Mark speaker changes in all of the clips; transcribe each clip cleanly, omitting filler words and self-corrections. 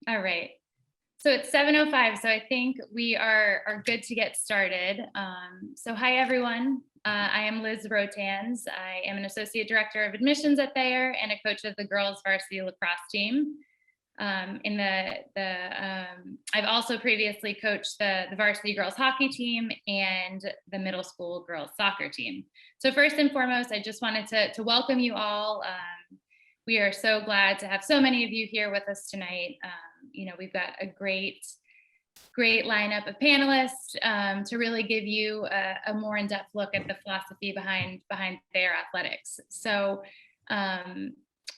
Speaker 1: All right. So it's 7:05, so I think we are good to get started. So hi, everyone. I am Liz Rotans. I am an Associate Director of Admissions at Thayer and a coach of the girls varsity lacrosse team. I've also previously coached the varsity girls hockey team and the middle school girls soccer team. So first and foremost, I just wanted to welcome you all. We are so glad to have so many of you here with us tonight. We've got a great lineup of panelists to really give you a more in-depth look at the philosophy behind Thayer athletics. So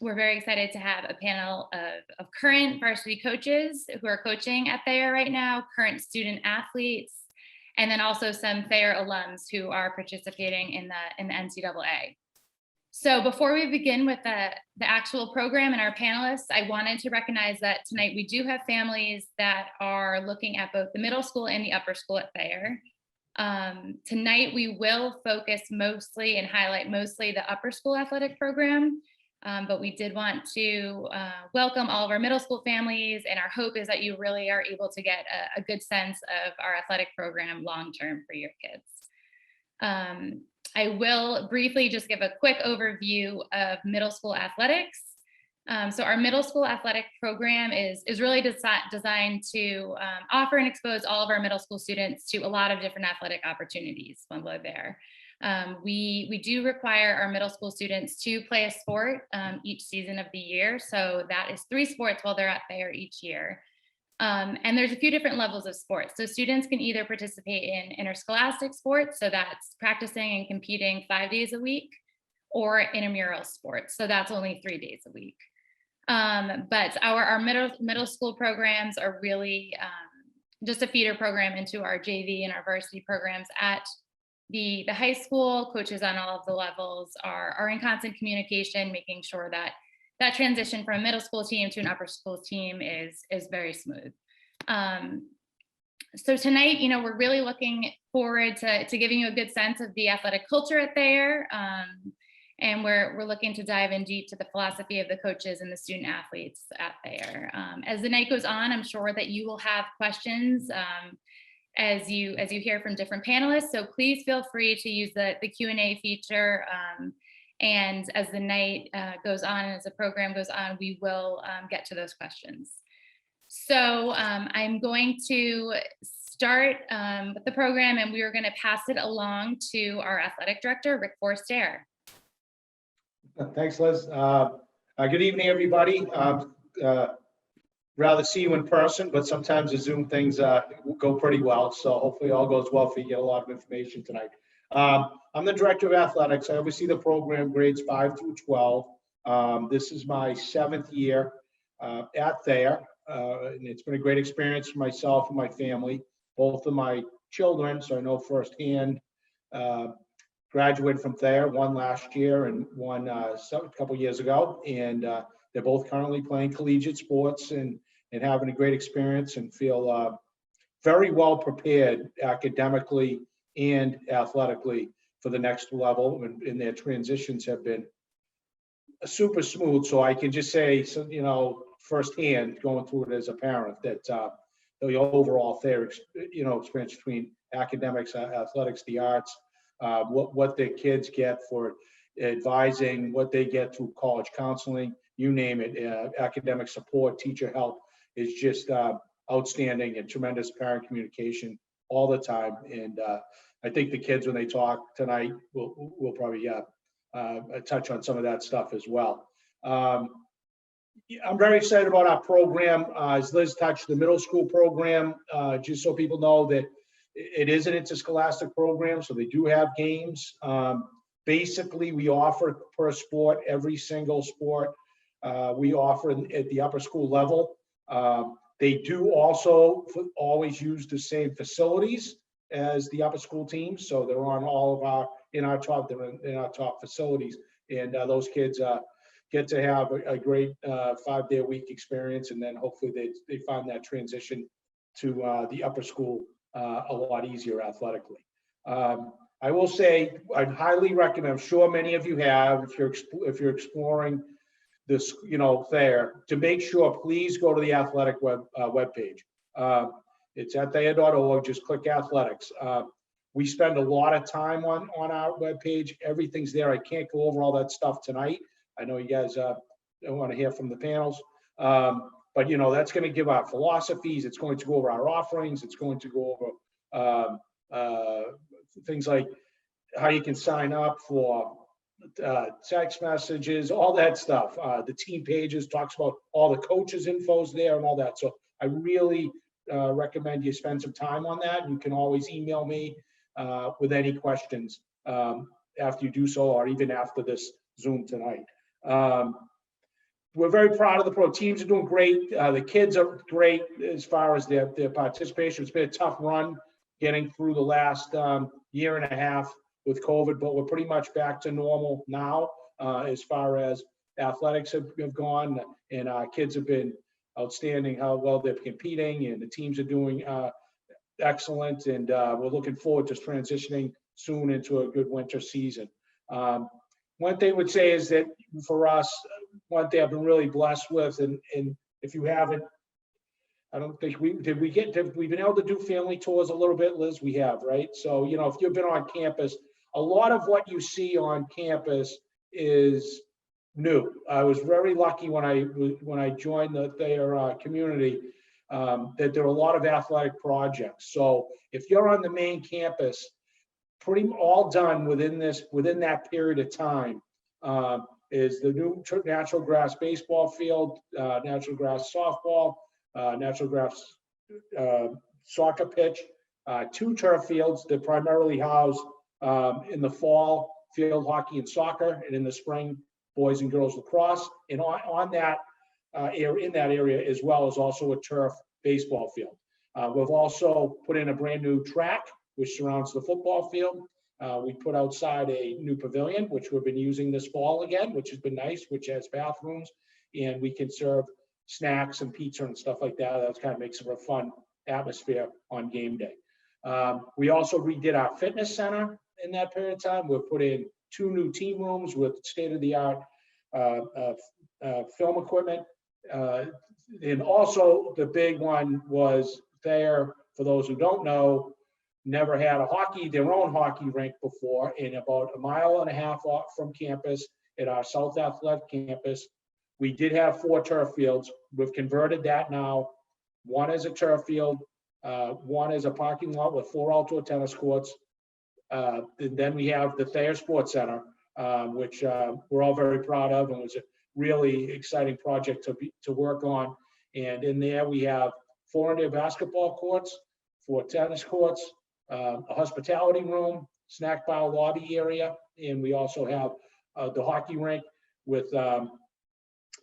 Speaker 1: we're very excited to have a panel of current varsity coaches who are coaching at Thayer right now, current student athletes, and then also some Thayer alums who are participating in the NCAA. So before we begin with the actual program and our panelists, I wanted to recognize that tonight we do have families that are looking at both the middle school and the upper school at Thayer. Tonight we will focus mostly and highlight mostly the upper school athletic program, but we did want to welcome all of our middle school families, and our hope is that you really are able to get a good sense of our athletic program long-term for your kids. I will briefly just give a quick overview of middle school athletics. So our middle school athletic program is really designed to offer and expose all of our middle school students to a lot of different athletic opportunities when they're there. We do require our middle school students to play a sport each season of the year. So that is 3 sports while they're at Thayer each year. And there's a few different levels of sports. So students can either participate in interscholastic sports, so that's practicing and competing 5 days a week, or intramural sports, so that's only 3 days a week. But our middle school programs are really just a feeder program into our JV and our varsity programs at the high school. Coaches on all of the levels are in constant communication, making sure that transition from a middle school team to an upper school team is very smooth. So tonight, we're really looking forward to giving you a good sense of the athletic culture at Thayer, and we're looking to dive in deep to the philosophy of the coaches and the student athletes at Thayer. As the night goes on, I'm sure that you will have questions as you hear from different panelists. So please feel free to use the Q&A feature. And as the night goes on, and as the program goes on, we will get to those questions. So I'm going to start with the program, and we are going to pass it along to our athletic director, Rick Forster.
Speaker 2: Thanks, Liz. Good evening, everybody. Rather see you in person, but sometimes the Zoom things go pretty well. So hopefully all goes well for you. Get a lot of information tonight. I'm the director of athletics. I oversee the program grades 5 through 12. This is my 7th year at Thayer, and it's been a great experience for myself and my family. Both of my children, so I know firsthand, graduated from Thayer, one last year and one a couple years ago, and they're both currently playing collegiate sports and having a great experience, and feel very well prepared academically and athletically for the next level, and their transitions have been super smooth. So I can just say, firsthand, going through it as a parent, that the overall Thayer, experience between academics, athletics, the arts, what their kids get for advising, what they get through college counseling, you name it, academic support, teacher help, is just outstanding, and tremendous parent communication all the time. And I think the kids, when they talk tonight, will probably touch on some of that stuff as well. I'm very excited about our program. As Liz touched, the middle school program, just so people know that it is an interscholastic program, so they do have games. Basically, we offer per sport, every single sport we offer at the upper school level. They do also always use the same facilities as the upper school teams, so they're on all of in our top facilities, and those kids get to have a great 5-day-a-week experience, and then hopefully they find that transition to the upper school a lot easier athletically. I will say I'd highly recommend, I'm sure many of you have, if you're exploring this, Thayer, to make sure, please go to the athletic webpage. It's at Thayer.org. Just click athletics. We spend a lot of time on our webpage. Everything's there. I can't go over all that stuff tonight. I know you guys don't want to hear from the panels. But that's going to give our philosophies. It's going to go over our offerings. It's going to go over things like how you can sign up for text messages, all that stuff. The team pages talks about all the coaches' infos there and all that. So I really recommend you spend some time on that. You can always email me with any questions after you do so, or even after this Zoom tonight. We're very proud of the pro. Teams are doing great. The kids are great as far as their participation. It's been a tough run getting through the last year and a half with COVID, but we're pretty much back to normal now as far as athletics have gone, and our kids have been outstanding how well they're competing, and the teams are doing excellent, and we're looking forward to transitioning soon into a good winter season. One thing I would say is that for us, one thing I've been really blessed with, and if you haven't, I don't think we've been able to do family tours a little bit, Liz? We have, right? So, if you've been on campus, a lot of what you see on campus is new. I was very lucky when I joined the Thayer community that there are a lot of athletic projects. So if you're on the main campus, pretty all done within that period of time is the new natural grass baseball field, natural grass softball, natural grass soccer pitch, 2 turf fields that primarily house in the fall field hockey and soccer, and in the spring boys and girls lacrosse. And on that in that area as well as also a turf baseball field. We've also put in a brand new track which surrounds the football field. We put outside a new pavilion, which we've been using this fall again, which has been nice, which has bathrooms, and we can serve snacks and pizza and stuff like that. That kind of makes it a fun atmosphere on game day. We also redid our fitness center in that period of time. We've put in 2 new team rooms with state-of-the-art film equipment. And also the big one was Thayer, for those who don't know, never had their own hockey rink before, and about 1.5 miles off from campus at our South Athletic campus, we did have 4 turf fields. We've converted that now. 1 is a turf field, 1 is a parking lot with 4 outdoor tennis courts. And then we have the Thayer Sports Center, which we're all very proud of, and was a really exciting project to work on. And in there we have 4 indoor basketball courts, 4 tennis courts, a hospitality room, snack bar lobby area, and we also have the hockey rink with a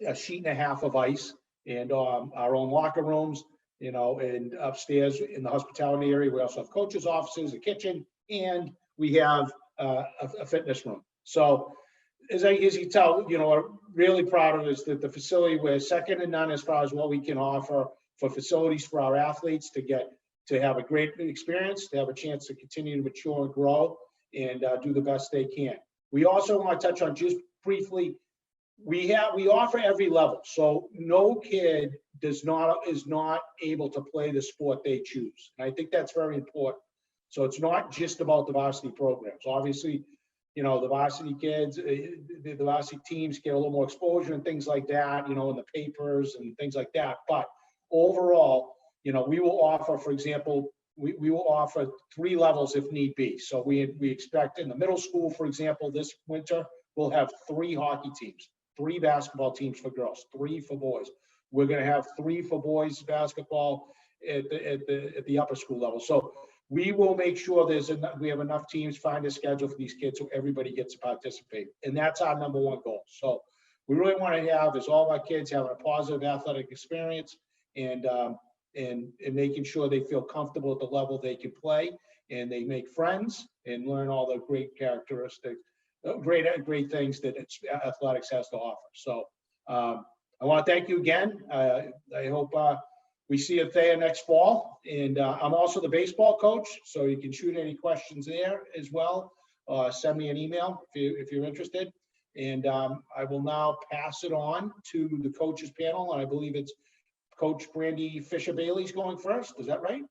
Speaker 2: 1.5 sheet of ice, and our own locker rooms, and upstairs in the hospitality area, we also have coaches' offices, a kitchen, and we have a fitness room. So as you tell, we're really proud of is that the facility, we're second to none as far as what we can offer for facilities for our athletes to have a great experience, to have a chance to continue to mature and grow and do the best they can. We also want to touch on just briefly, we offer every level. So no kid is not able to play the sport they choose. And I think that's very important. So it's not just about the varsity programs. Obviously, the varsity kids, the varsity teams get a little more exposure and things like that, in the papers and things like that. But overall, we will offer, for example, we will offer 3 levels if need be. So we expect in the middle school, for example, this winter, we'll have 3 hockey teams, 3 basketball teams for girls, 3 for boys. We're going to have 3 for boys basketball at the upper school level. So we will make sure we have enough teams, find a schedule for these kids so everybody gets to participate. And that's our number 1 goal. So we really want to have is all our kids having a positive athletic experience and making sure they feel comfortable at the level they can play, and they make friends and learn all the great characteristics, great things that athletics has to offer. So I want to thank you again. I hope we see you there next fall. And I'm also the baseball coach, so you can shoot any questions there as well. Send me an email if you're interested. And I will now pass it on to the coaches panel. And I believe it's Coach Brandy Fisher-Bailey's going first. Is that right?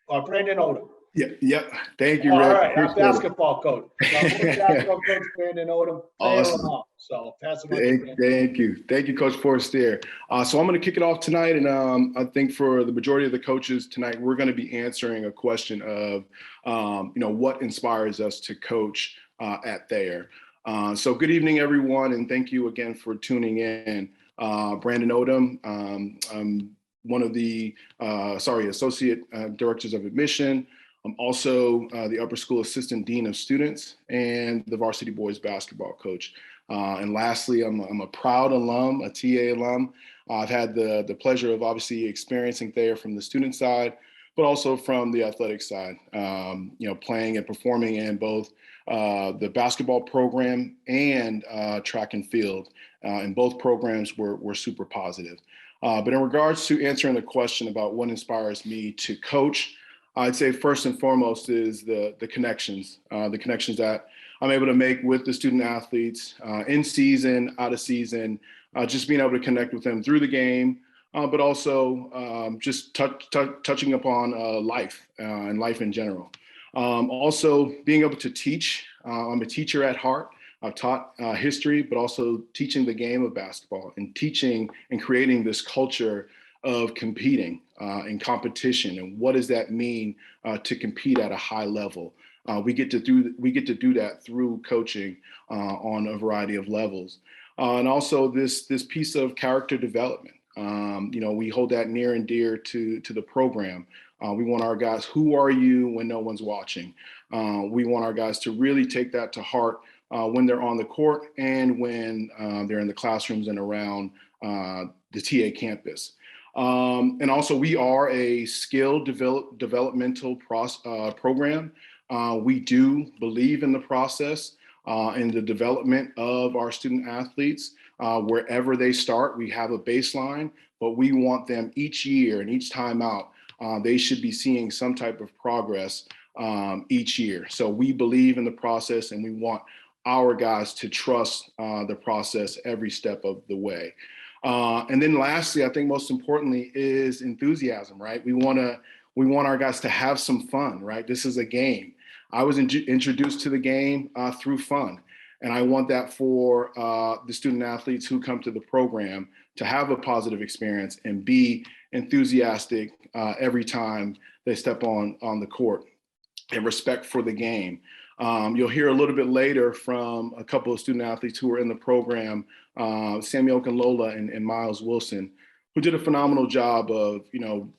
Speaker 2: Or Brandon Odom.
Speaker 3: Yep. Thank you,
Speaker 2: All
Speaker 3: Rick.
Speaker 2: right, our
Speaker 3: Appreciate it.
Speaker 2: basketball coach. So I'm going to pass it on Coach Brandon Odom.
Speaker 3: Awesome.
Speaker 2: So pass it on to Brandon.
Speaker 3: Thank you, Coach Forestier. So I'm going to kick it off tonight, and I think for the majority of the coaches tonight, we're going to be answering a question of, what inspires us to coach at Thayer. So good evening, everyone, and thank you again for tuning in. Brandon Odom, I'm one of the associate directors of admission. I'm also the upper school assistant dean of students and the varsity boys basketball coach. And lastly, I'm a proud alum, a TA alum. I've had the pleasure of obviously experiencing Thayer from the student side, but also from the athletic side, playing and performing in both the basketball program and track and field. And both programs were super positive. But in regards to answering the question about what inspires me to coach, I'd say first and foremost is the connections that I'm able to make with the student athletes in season, out of season, just being able to connect with them through the game, but also just touching upon life and life in general. Also being able to teach. I'm a teacher at heart. I've taught history, but also teaching the game of basketball and teaching and creating this culture of competing in competition. And what does that mean to compete at a high level? We get to do that through coaching on a variety of levels. And also this piece of character development. We hold that near and dear to the program. We want our guys, who are you when no one's watching? We want our guys to really take that to heart when they're on the court and when they're in the classrooms and around the TA campus. And also we are a skill developmental program. We do believe in the process and the development of our student athletes. Wherever they start, we have a baseline, but we want them each year and each time out, they should be seeing some type of progress each year. So we believe in the process and we want our guys to trust the process every step of the way. And then lastly, I think most importantly is enthusiasm, right? We want our guys to have some fun, right? This is a game. I was introduced to the game through fun. And I want that for the student athletes who come to the program to have a positive experience and be enthusiastic every time they step on the court, and respect for the game. You'll hear a little bit later from a couple of student athletes who are in the program, Samuel Lola and Miles Wilson, who did a phenomenal job of,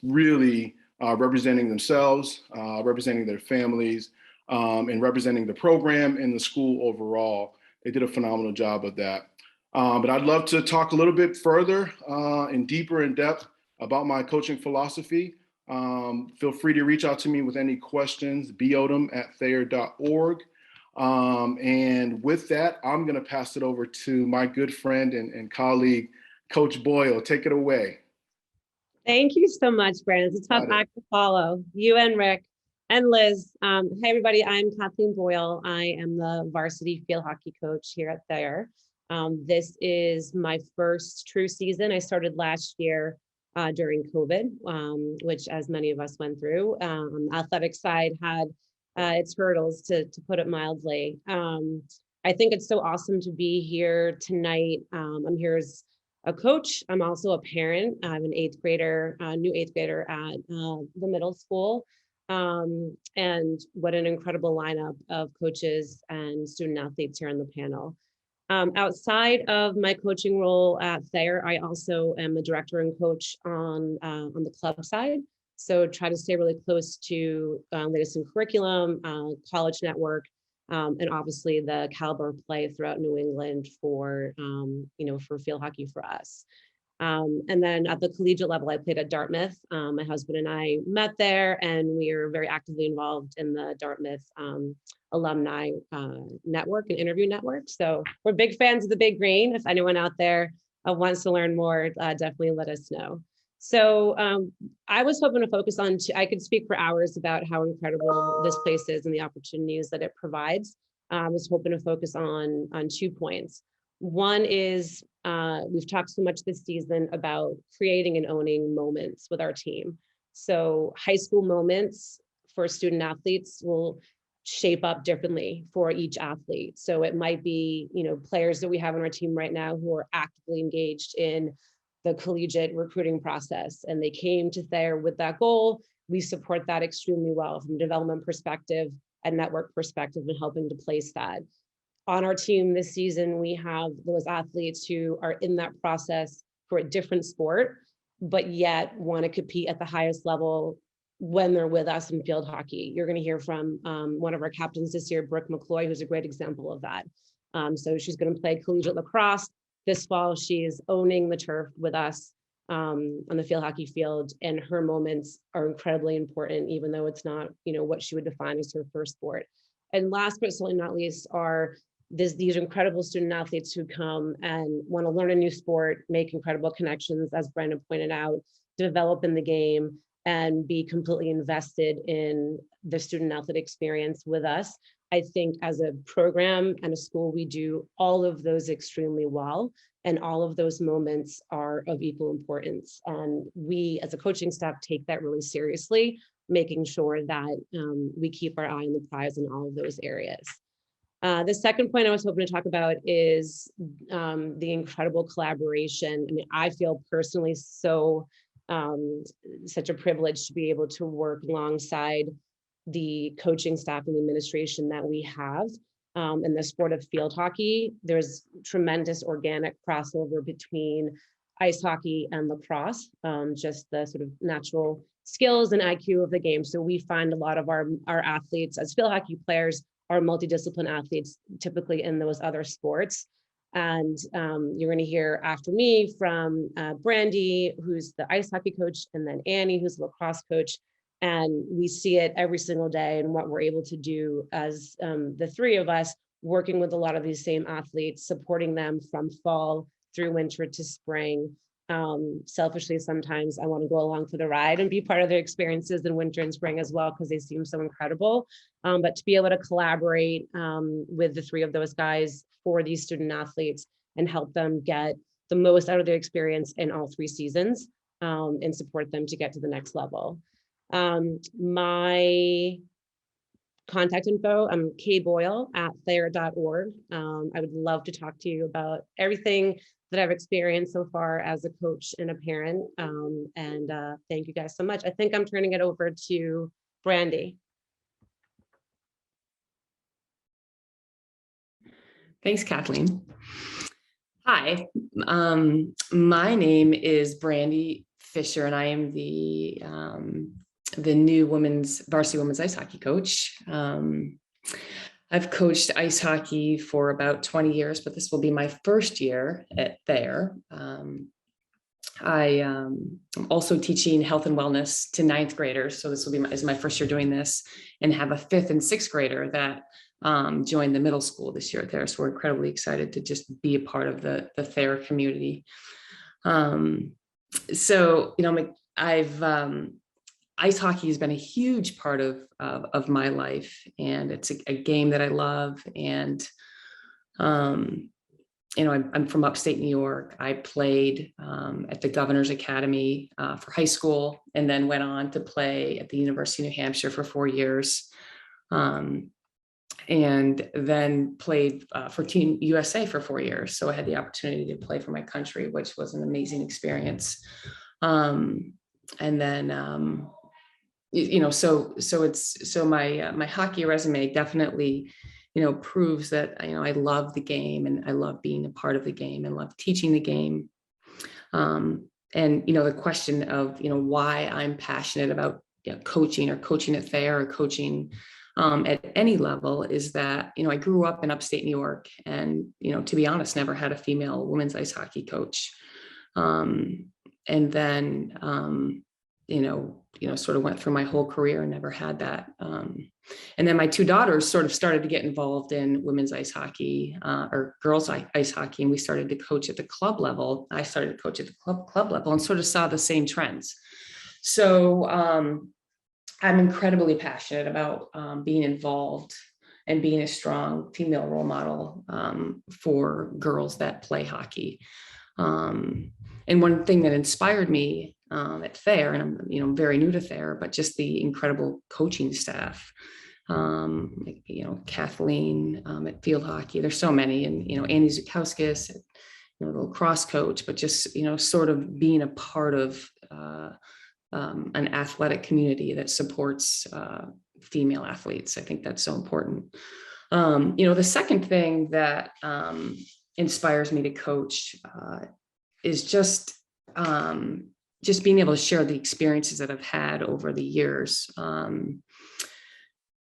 Speaker 3: really representing themselves, representing their families, and representing the program and the school overall. They did a phenomenal job of that. But I'd love to talk a little bit further and deeper in depth about my coaching philosophy. Feel free to reach out to me with any questions, bodom@thayer.org. And with that, I'm going to pass it over to my good friend and colleague, Coach Boyle. Take it away.
Speaker 4: Thank you so much, Brandon. It's a tough act to follow. You and Rick and Liz. Hey, everybody, I'm Kathleen Boyle. I am the varsity field hockey coach here at Thayer. This is my first true season. I started last year during COVID, which, as many of us went through. The athletic side had its hurdles, to put it mildly. I think it's so awesome to be here tonight. I'm here as a coach. I'm also a parent. I'm an eighth grader, new eighth grader at the middle school. And what an incredible lineup of coaches and student athletes here on the panel. Outside of my coaching role at Thayer, I also am a director and coach on the club side. So try to stay really close to latest in curriculum, college network, and obviously the caliber of play throughout New England for field hockey for us. And then at the collegiate level, I played at Dartmouth. My husband and I met there, and we are very actively involved in the Dartmouth alumni network and interview network. So we're big fans of the Big Green. If anyone out there wants to learn more, definitely let us know. So I was hoping to focus on, I could speak for hours about how incredible this place is and the opportunities that it provides. I was hoping to focus on 2 points. One is we've talked so much this season about creating and owning moments with our team. So high school moments for student athletes will shape up differently for each athlete. So it might be, players that we have on our team right now who are actively engaged in the collegiate recruiting process, and they came to Thayer with that goal. We support that extremely well from a development perspective and network perspective and helping to place that. On our team this season, we have those athletes who are in that process for a different sport, but yet want to compete at the highest level when they're with us in field hockey. You're going to hear from one of our captains this year, Brooke McCloy, who's a great example of that. So she's going to play collegiate lacrosse this fall. She is owning the turf with us on the field hockey field, and her moments are incredibly important, even though it's not, what she would define as her first sport. And last but certainly not least are these incredible student athletes who come and want to learn a new sport, make incredible connections, as Brandon pointed out, develop in the game, and be completely invested in the student athlete experience with us. I think as a program and a school, we do all of those extremely well, and all of those moments are of equal importance. And we as a coaching staff take that really seriously, making sure that we keep our eye on the prize in all of those areas. The second point I was hoping to talk about is the incredible collaboration. I mean, I feel personally such a privilege to be able to work alongside the coaching staff and the administration that we have in the sport of field hockey. There's tremendous organic crossover between ice hockey and lacrosse, just the sort of natural skills and IQ of the game. So we find a lot of our athletes as field hockey players are multidiscipline athletes, typically in those other sports. And you're going to hear after me from Brandy, who's the ice hockey coach, and then Annie, who's the lacrosse coach. And we see it every single day and what we're able to do as the three of us working with a lot of these same athletes, supporting them from fall through winter to spring. Selfishly, sometimes I want to go along for the ride and be part of their experiences in winter and spring as well, because they seem so incredible. But to be able to collaborate with the three of those guys for these student athletes and help them get the most out of their experience in all 3 seasons and support them to get to the next level. My contact info, I'm kboyle@thayer.org. I would love to talk to you about everything that I've experienced so far as a coach and a parent. And thank you guys so much. I think I'm turning it over to Brandy.
Speaker 5: Thanks, Kathleen. Hi, my name is Brandy Fisher, and I am the new varsity women's ice hockey coach. I've coached ice hockey for about 20 years, but this will be my first year at Thayer. I am also teaching health and wellness to 9th graders. So this will be my first year doing this, and have a 5th and 6th grader that joined the middle school this year at Thayer. So we're incredibly excited to just be a part of the Thayer community. Ice hockey has been a huge part of my life, and it's a game that I love. And I'm from upstate New York. I played at the Governor's Academy for high school, and then went on to play at the University of New Hampshire for 4 years, and then played for Team USA for 4 years. So I had the opportunity to play for my country, which was an amazing experience. And then my hockey resume definitely, proves that, I love the game, and I love being a part of the game, and love teaching the game. And, the question of, why I'm passionate about coaching at Thayer, or coaching at any level, is that, I grew up in upstate New York, and, to be honest, never had a female women's ice hockey coach. And then, sort of went through my whole career and never had that. And then my 2 daughters sort of started to get involved in women's ice hockey or girls ice hockey. And we started to coach at the club level. I started to coach at the club level, and sort of saw the same trends. So I'm incredibly passionate about being involved and being a strong female role model for girls that play hockey. And one thing that inspired me at Thayer, and I'm very new to Thayer, but just the incredible coaching staff. Kathleen at field hockey. There's so many, and Annie Zukowskis, the lacrosse coach, but just sort of being a part of an athletic community that supports female athletes. I think that's so important. The second thing that inspires me to coach is just being able to share the experiences that I've had over the years.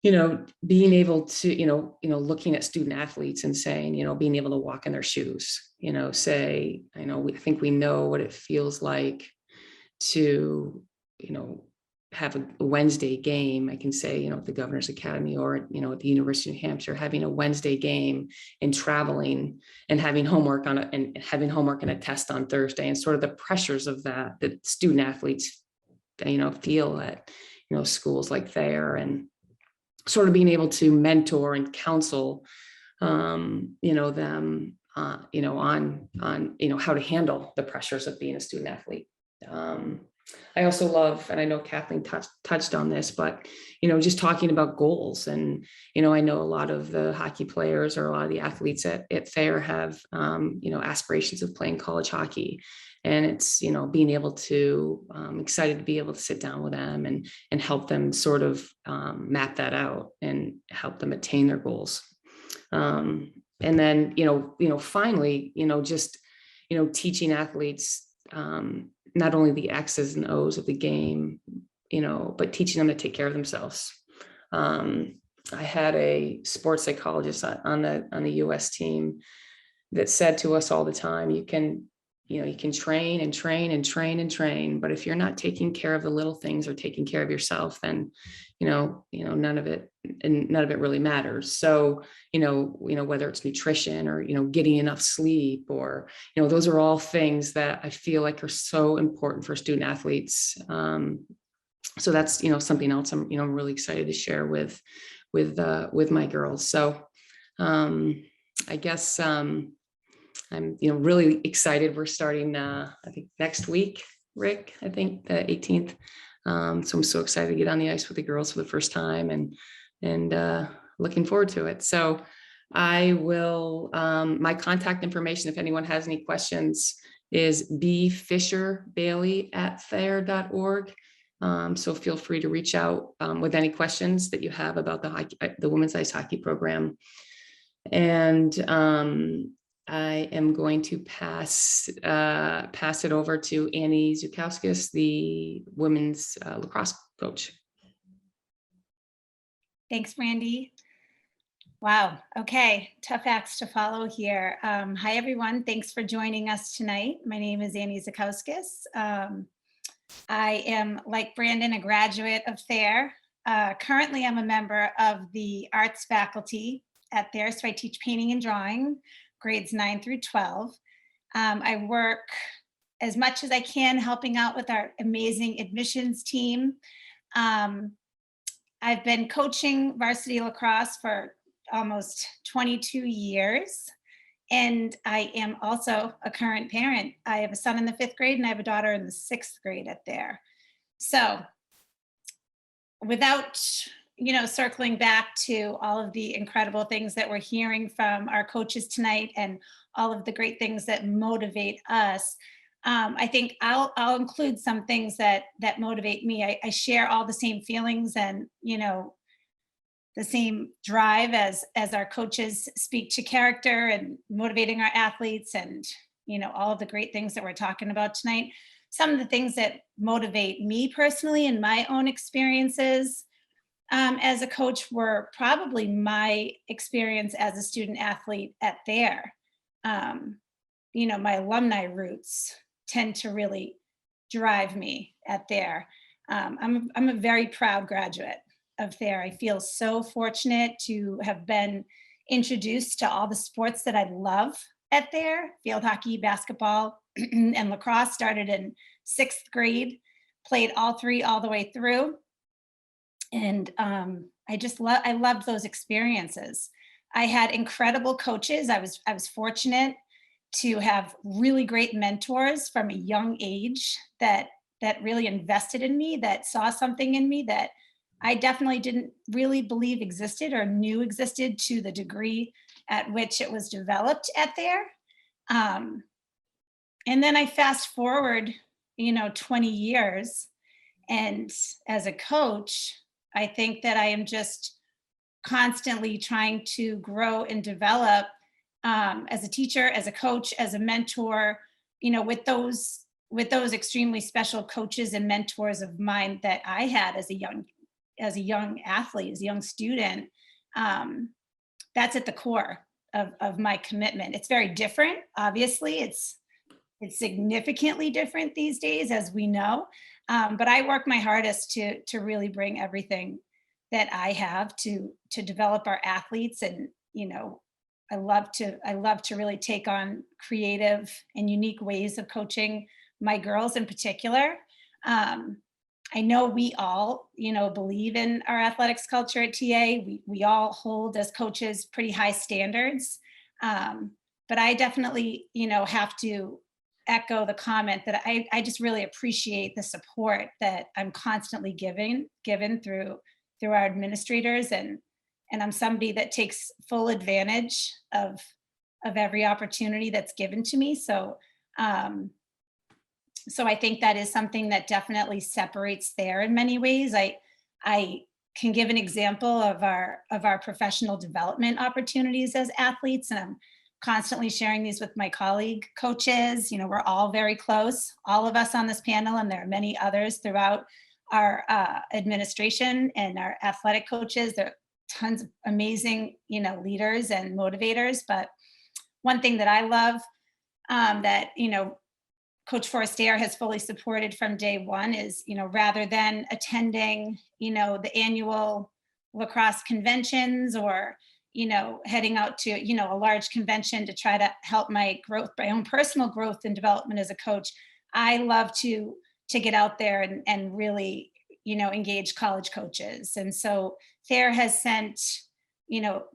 Speaker 5: Being able to, looking at student athletes and saying, being able to walk in their shoes, say, I think we know what it feels like to, have a Wednesday game. I can say, at the Governor's Academy or, at the University of New Hampshire, having a Wednesday game and traveling and having homework and a test on Thursday, and sort of the pressures of that student athletes, feel at, schools like Thayer, and sort of being able to mentor and counsel, them, on how to handle the pressures of being a student athlete. I also love, and I know Kathleen touched on this, but, just talking about goals. And, I know a lot of the hockey players or a lot of the athletes at Thayer have, aspirations of playing college hockey. And it's, being able to, excited to be able to sit down with them and help them sort of map that out and help them attain their goals. And then, finally, just, teaching athletes not only the X's and O's of the game, but teaching them to take care of themselves. I had a sports psychologist on the US team that said to us all the time, you can train and train and train and train, but if you're not taking care of the little things or taking care of yourself, then, none of it really matters. So, whether it's nutrition or, getting enough sleep or, those are all things that I feel like are so important for student athletes. So that's, something else I'm really excited to share with my girls. So, I guess, I'm, really excited. We're starting, I think next week, Rick, I think the 18th. So I'm so excited to get on the ice with the girls for the first time and looking forward to it. So I will, my contact information, if anyone has any questions, is bfisherbailey@thayer.org. So feel free to reach out with any questions that you have about the women's ice hockey program. And I am going to pass it over to Annie Zukowskis, the women's lacrosse coach.
Speaker 6: Thanks, Brandy. Wow. Okay. Tough acts to follow here. Hi, everyone. Thanks for joining us tonight. My name is Annie Zukowskis. I am, like Brandon, a graduate of Thayer. Currently, I'm a member of the arts faculty at Thayer, so I teach painting and drawing, grades 9 through 12. I work as much as I can helping out with our amazing admissions team. I've been coaching varsity lacrosse for almost 22 years. And I am also a current parent. I have a son in the 5th grade and I have a daughter in the 6th grade at Thayer. So without, circling back to all of the incredible things that we're hearing from our coaches tonight and all of the great things that motivate us, I think I'll include some things that motivate me. I share all the same feelings and, the same drive as our coaches speak to character and motivating our athletes and, all of the great things that we're talking about tonight. Some of the things that motivate me personally in my own experiences as a coach were probably my experience as a student athlete at Thayer. My alumni roots tend to really drive me at Thayer. I'm a very proud graduate of Thayer. I feel so fortunate to have been introduced to all the sports that I love at Thayer. Field hockey, basketball, and lacrosse. Started in 6th grade, played all 3 all the way through. And I loved those experiences. I had incredible coaches. I was fortunate to have really great mentors from a young age that really invested in me, that saw something in me that I definitely didn't really believe existed or knew existed to the degree at which it was developed at Thayer. And then I fast forward, 20 years, and as a coach, I think that I am just constantly trying to grow and develop as a teacher, as a coach, as a mentor, with those extremely special coaches and mentors of mine that I had as a young athlete, as a young student. That's at the core of my commitment. It's very different. Obviously, it's significantly different these days, as we know. But I work my hardest to really bring everything that I have to develop our athletes. And, I love to really take on creative and unique ways of coaching my girls in particular. I know we all, believe in our athletics culture at TA. We all hold as coaches pretty high standards. But I definitely, have to echo the comment that I just really appreciate the support that I'm constantly given through our administrators, and I'm somebody that takes full advantage of every opportunity that's given to me. So I think that is something that definitely separates Thayer in many ways. I can give an example of our professional development opportunities as athletes, and I'm constantly sharing these with my colleague coaches. We're all very close, all of us on this panel, and there are many others throughout our administration and our athletic coaches. There are tons of amazing, leaders and motivators. But one thing that I love that, Coach Forestier has fully supported from day one is, rather than attending, the annual lacrosse conventions or, heading out to, a large convention to try to help my own personal growth and development as a coach, I love to get out there and really, engage college coaches. And so Thayer has sent,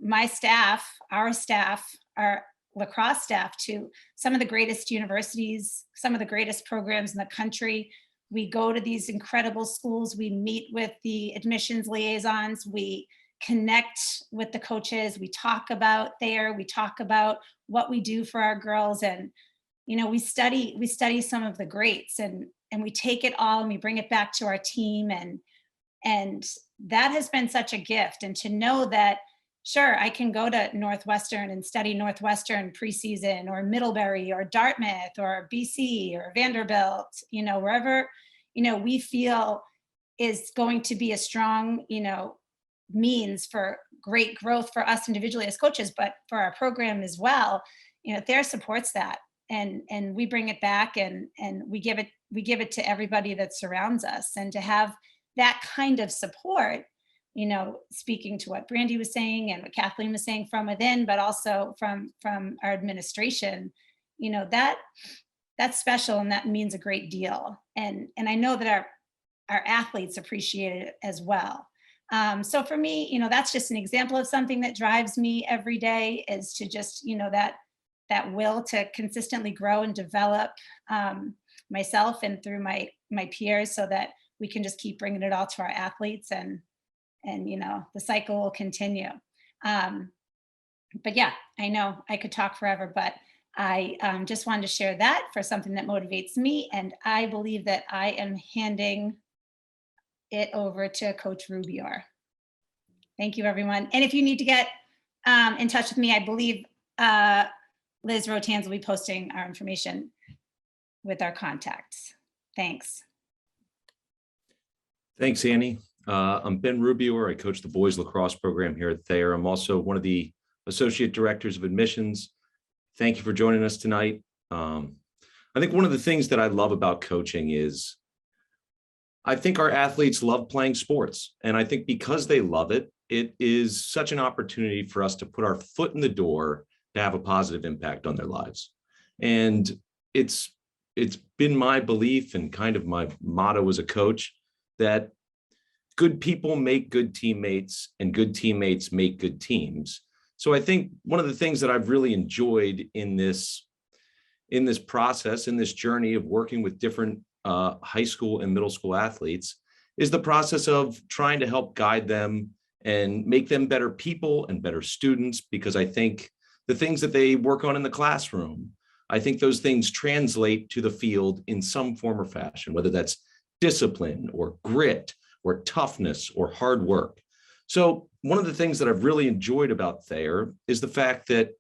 Speaker 6: my staff, our lacrosse staff, to some of the greatest universities, some of the greatest programs in the country. We go to these incredible schools. We meet with the admissions liaisons. We connect with the coaches. We talk about Thayer. We talk about what we do for our girls. And, we study some of the greats, and we take it all and we bring it back to our team. And that has been such a gift. And to know that, sure, I can go to Northwestern and study Northwestern preseason, or Middlebury or Dartmouth or BC or Vanderbilt, wherever, we feel is going to be a strong, means for great growth for us individually as coaches, but for our program as well. Thayer supports that, and we bring it back, and we give it to everybody that surrounds us. And to have that kind of support, speaking to what Brandy was saying and what Kathleen was saying from within, but also from our administration, that's special, and that means a great deal. And I know that our athletes appreciate it as well. So for me, that's just an example of something that drives me every day, is to just, that will to consistently grow and develop myself and through my peers, so that we can just keep bringing it all to our athletes, and the cycle will continue. But yeah, I know I could talk forever, but I just wanted to share that for something that motivates me. And I believe that I am handing it over to Coach Rubior. Thank you, everyone. And if you need to get in touch with me, I believe Liz Rotans will be posting our information with our contacts. Thanks.
Speaker 7: Thanks, Annie. I'm Ben Rubior. I coach the boys lacrosse program here at Thayer. I'm also one of the associate directors of admissions. Thank you for joining us tonight. I think one of the things that I love about coaching is I think our athletes love playing sports. And I think because they love it, it is such an opportunity for us to put our foot in the door to have a positive impact on their lives. And it's been my belief and kind of my motto as a coach that good people make good teammates, and good teammates make good teams. So I think one of the things that I've really enjoyed in this process, in this journey of working with different high school and middle school athletes, is the process of trying to help guide them and make them better people and better students, because I think the things that they work on in the classroom, I think those things translate to the field in some form or fashion, whether that's discipline or grit or toughness or hard work. So one of the things that I've really enjoyed about Thayer is the fact that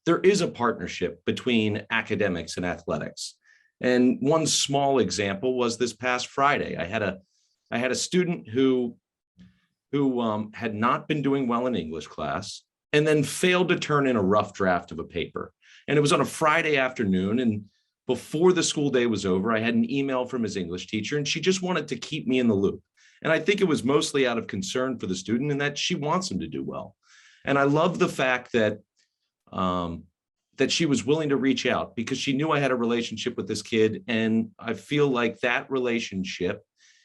Speaker 7: there is a partnership between academics and athletics. And one small example was this past Friday. I had a student who had not been doing well in English class and then failed to turn in a rough draft of a paper. And it was on a Friday afternoon. And before the school day was over, I had an email from his English teacher, and she just wanted to keep me in the loop. And I think it was mostly out of concern for the student and that she wants him to do well. And I love the fact that that she was willing to reach out, because she knew I had a relationship with this kid. And I feel like that relationship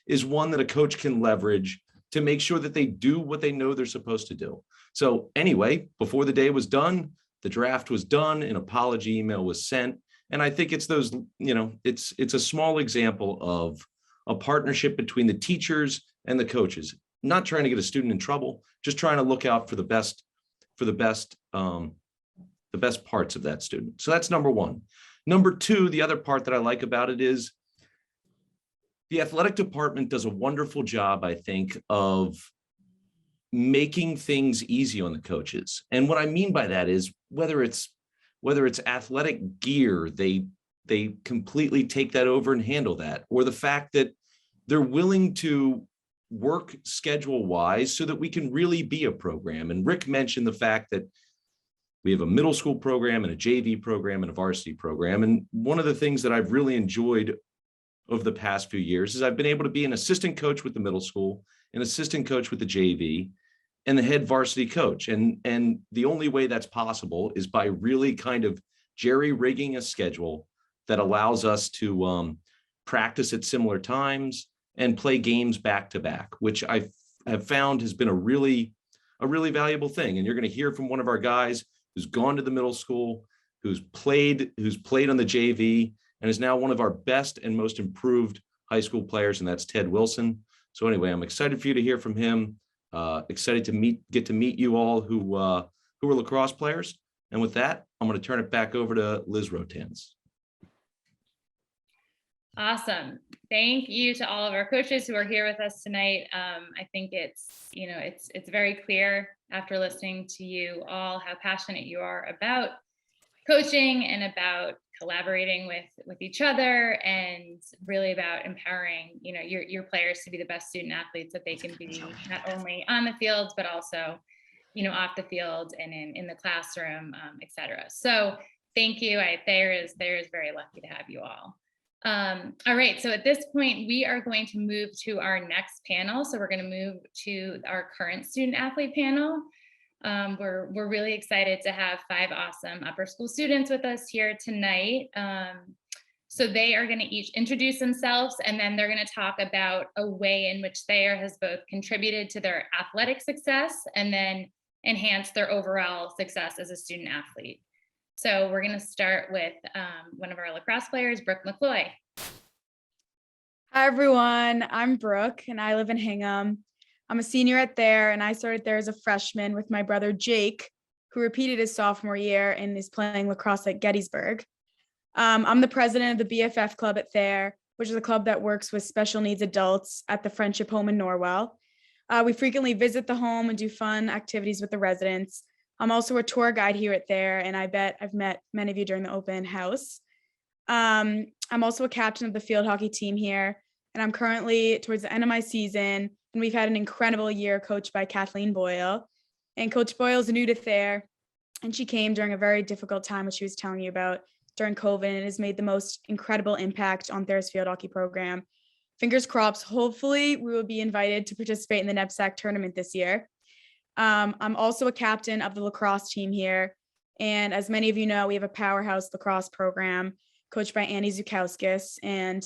Speaker 7: is one that a coach can leverage to make sure that they do what they know they're supposed to do. So anyway, before the day was done, the draft was done, an apology email was sent. And I think it's those, it's a small example of a partnership between the teachers and the coaches, not trying to get a student in trouble, just trying to look out for the best parts of that student. So that's number one. Number two, the other part that I like about it is the athletic department does a wonderful job, I think, of making things easy on the coaches. And what I mean by that is whether it's athletic gear, they completely take that over and handle that, or the fact that they're willing to work schedule wise so that we can really be a program. And Rick mentioned the fact that we have a middle school program and a JV program and a varsity program. And one of the things that I've really enjoyed over the past few years is I've been able to be an assistant coach with the middle school, an assistant coach with the JV, and the head varsity coach. And the only way that's possible is by really kind of jerry-rigging a schedule that allows us to practice at similar times and play games back to back, which I have found has been a really valuable thing. And you're going to hear from one of our guys who's gone to the middle school, who's played on the JV, and is now one of our best and most improved high school players, and that's Ted Wilson. So anyway, I'm excited for you to hear from him. Excited to get to meet you all who are lacrosse players. And with that, I'm going to turn it back over to Liz Rotans.
Speaker 1: Awesome. Thank you to all of our coaches who are here with us tonight. I think it's very clear after listening to you all how passionate you are about coaching and about collaborating with each other, and really about empowering your players to be the best student athletes that they can be, not only on the field but also off the field and in the classroom, etc. So thank you. Thayer is very lucky to have you all. All right, so at this point we are going to move to our next panel. So we're going to move to our current student athlete panel. We're really excited to have 5 awesome upper school students with us here tonight. So they are going to each introduce themselves, and then they're going to talk about a way in which Thayer has both contributed to their athletic success and then enhanced their overall success as a student athlete. So we're going to start with one of our lacrosse players, Brooke McCloy.
Speaker 8: Hi, everyone. I'm Brooke, and I live in Hingham. I'm a senior at Thayer, and I started there as a freshman with my brother Jake, who repeated his sophomore year and is playing lacrosse at Gettysburg. I'm the president of the BFF club at Thayer, which is a club that works with special needs adults at the Friendship Home in Norwell. We frequently visit the home and do fun activities with the residents. I'm also a tour guide here at Thayer, and I bet I've met many of you during the open house. I'm also a captain of the field hockey team here, and I'm currently towards the end of my season, and we've had an incredible year coached by Kathleen Boyle. And Coach Boyle is new to Thayer, and she came during a very difficult time, which she was telling you about during COVID, and has made the most incredible impact on Thayer's field hockey program. Fingers crossed, hopefully we will be invited to participate in the NEPSAC tournament this year. I'm also a captain of the lacrosse team here. And as many of you know, we have a powerhouse lacrosse program coached by Annie Zukowskis. And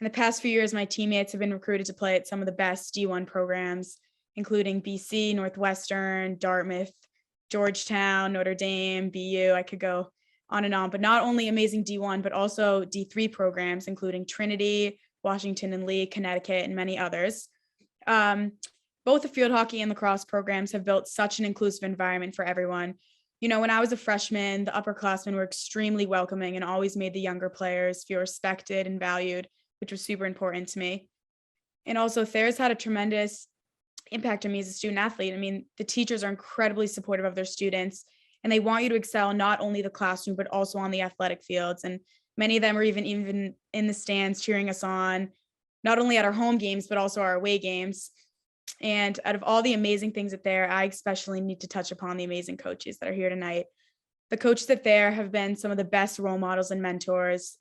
Speaker 8: In the past few years, my teammates have been recruited to play at some of the best D1 programs, including BC, Northwestern, Dartmouth, Georgetown, Notre Dame, BU. I could go on and on, but not only amazing D1, but also D3 programs, including Trinity, Washington and Lee, Connecticut, and many others. Both the field hockey and lacrosse programs have built such an inclusive environment for everyone. You know, when I was a freshman, the upperclassmen were extremely welcoming and always made the younger players feel respected and valued, which was super important to me. And also, Thayer's had a tremendous impact on me as a student athlete. I mean, the teachers are incredibly supportive of their students, and they want you to excel not only the classroom, but also on the athletic fields. And many of them are even in the stands cheering us on, not only at our home games, but also our away games. And out of all the amazing things at Thayer, I especially need to touch upon the amazing coaches that are here tonight. The coaches at Thayer have been some of the best role models and mentors.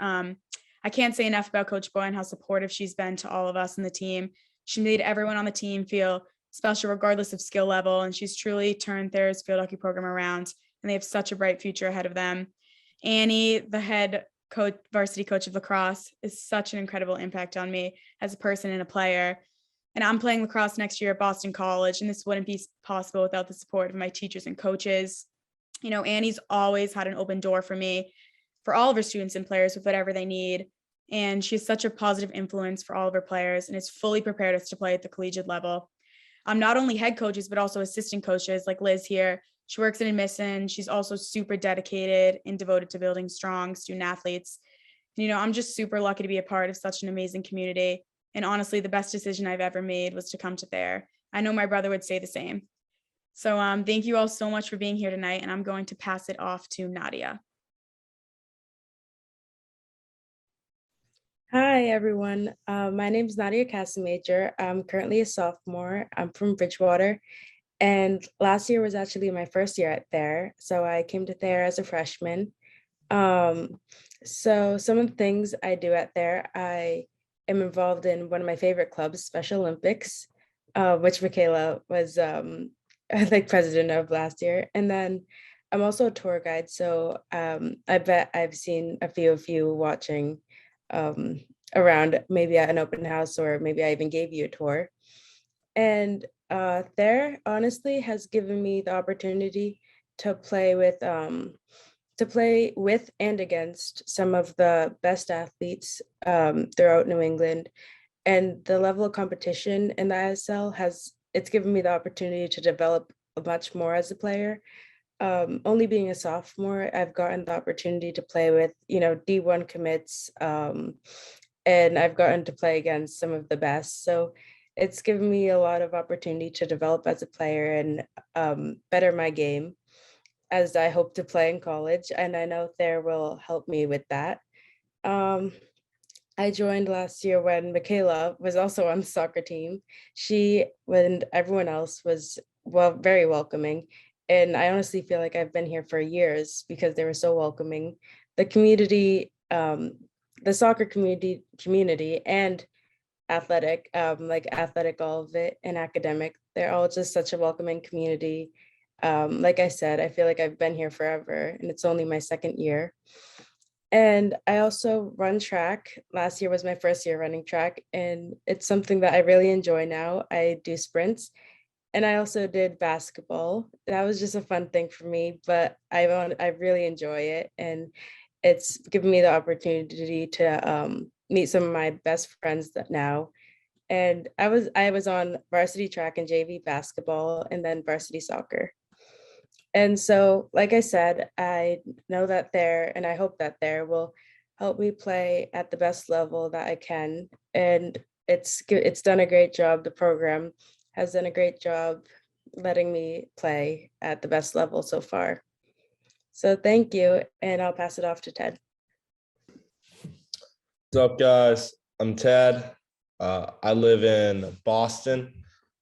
Speaker 8: I can't say enough about Coach Boy and how supportive she's been to all of us in the team. She made everyone on the team feel special regardless of skill level, and she's truly turned Thayer's field hockey program around, and they have such a bright future ahead of them. Annie, the head coach, varsity coach of lacrosse, is such an incredible impact on me as a person and a player. And I'm playing lacrosse next year at Boston College, and this wouldn't be possible without the support of my teachers and coaches. You know, Annie's always had an open door for me, for all of her students and players with whatever they need. And she's such a positive influence for all of her players and has fully prepared us to play at the collegiate level. I'm not only head coaches, but also assistant coaches like Liz here. She works in admissions. She's also super dedicated and devoted to building strong student athletes. And, you know, I'm just super lucky to be a part of such an amazing community. And honestly, the best decision I've ever made was to come to Thayer. I know my brother would say the same. So thank you all so much for being here tonight. And I'm going to pass it off to Nadia.
Speaker 9: Hi, everyone. My name is Nadia Casamager. I'm currently a sophomore. I'm from Bridgewater. And last year was actually my first year at Thayer. So I came to Thayer as a freshman. So some of the things I do at Thayer, I am involved in one of my favorite clubs, Special Olympics, which Michaela was like president of last year. And then I'm also a tour guide. So I bet I've seen a few of you watching around, maybe at an open house, or maybe I even gave you a tour. And Thayer honestly has given me the opportunity to play with and against some of the best athletes throughout New England. And the level of competition in the ISL it's given me the opportunity to develop much more as a player. Only being a sophomore, I've gotten the opportunity to play with, D1 commits, and I've gotten to play against some of the best. So it's given me a lot of opportunity to develop as a player and better my game as I hope to play in college. And I know Thayer will help me with that. I joined last year when Michaela was also on the soccer team. When everyone else was, very welcoming. And I honestly feel like I've been here for years because they were so welcoming. The community, the soccer community and athletic, all of it, and academic, they're all just such a welcoming community. Like I said, I feel like I've been here forever and it's only my second year. And I also run track. Last year was my first year running track, and it's something that I really enjoy now. I do sprints. And I also did basketball. That was just a fun thing for me, but I really enjoy it. And it's given me the opportunity to meet some of my best friends now. And I was on varsity track and JV basketball and then varsity soccer. And so, like I said, I know that Thayer, and I hope that Thayer will help me play at the best level that I can. And it's done a great job. The program has done a great job letting me play at the best level so far. So thank you, and I'll pass it off to Ted.
Speaker 10: What's up, guys? I'm Ted. I live in Boston,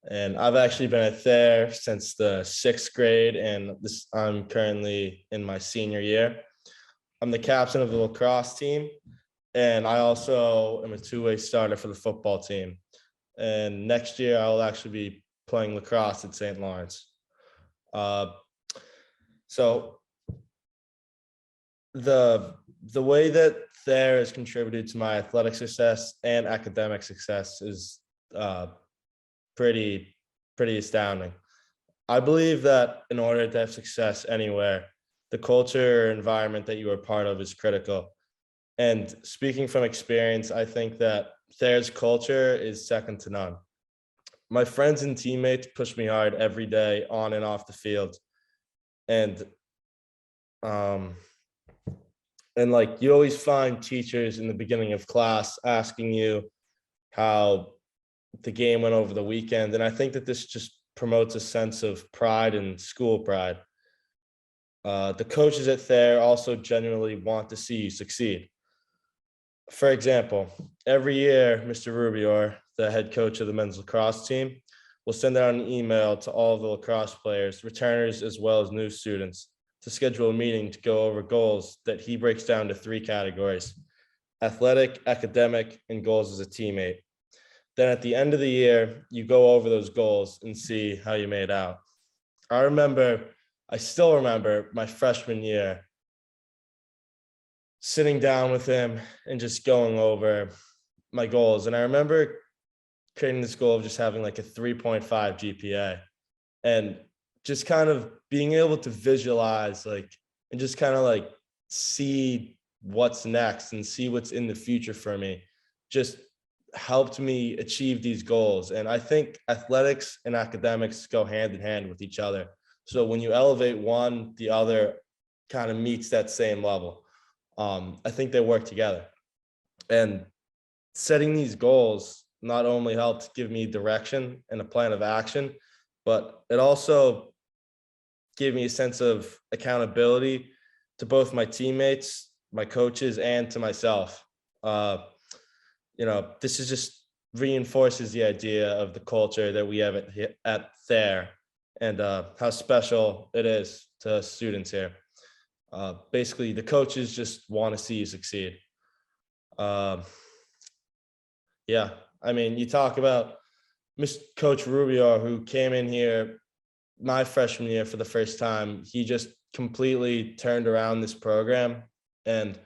Speaker 10: and I've actually been at Thayer since the 6th grade, and I'm currently in my senior year. I'm the captain of the lacrosse team, and I also am a two-way starter for the football team. And next year, I'll actually be playing lacrosse at St. Lawrence. So the the way that Thayer has contributed to my athletic success and academic success is pretty astounding. I believe that in order to have success anywhere, the culture or environment that you are part of is critical. And speaking from experience, I think that Thayer's culture is second to none. My friends and teammates push me hard every day on and off the field. And like you always find teachers in the beginning of class asking you how the game went over the weekend. And I think that this just promotes a sense of pride and school pride. The coaches at Thayer also genuinely want to see you succeed. For example, every year, Mr. Rubio, the head coach of the men's lacrosse team, will send out an email to all of the lacrosse players, returners, as well as new students to schedule a meeting to go over goals that he breaks down to 3 categories: athletic, academic, and goals as a teammate. Then at the end of the year, you go over those goals and see how you made out. I still remember my freshman year sitting down with him and just going over my goals. And I remember creating this goal of just having like a 3.5 GPA and just kind of being able to visualize and just kind of see what's next and see what's in the future for me just helped me achieve these goals. And I think athletics and academics go hand in hand with each other. So when you elevate one, the other kind of meets that same level. I think they work together. And setting these goals not only helped give me direction and a plan of action, but it also gave me a sense of accountability to both my teammates, my coaches, and to myself. This is just reinforces the idea of the culture that we have at Thayer and how special it is to students here. Basically, the coaches just want to see you succeed. You talk about Coach Rubio, who came in here my freshman year for the first time. He just completely turned around this program, and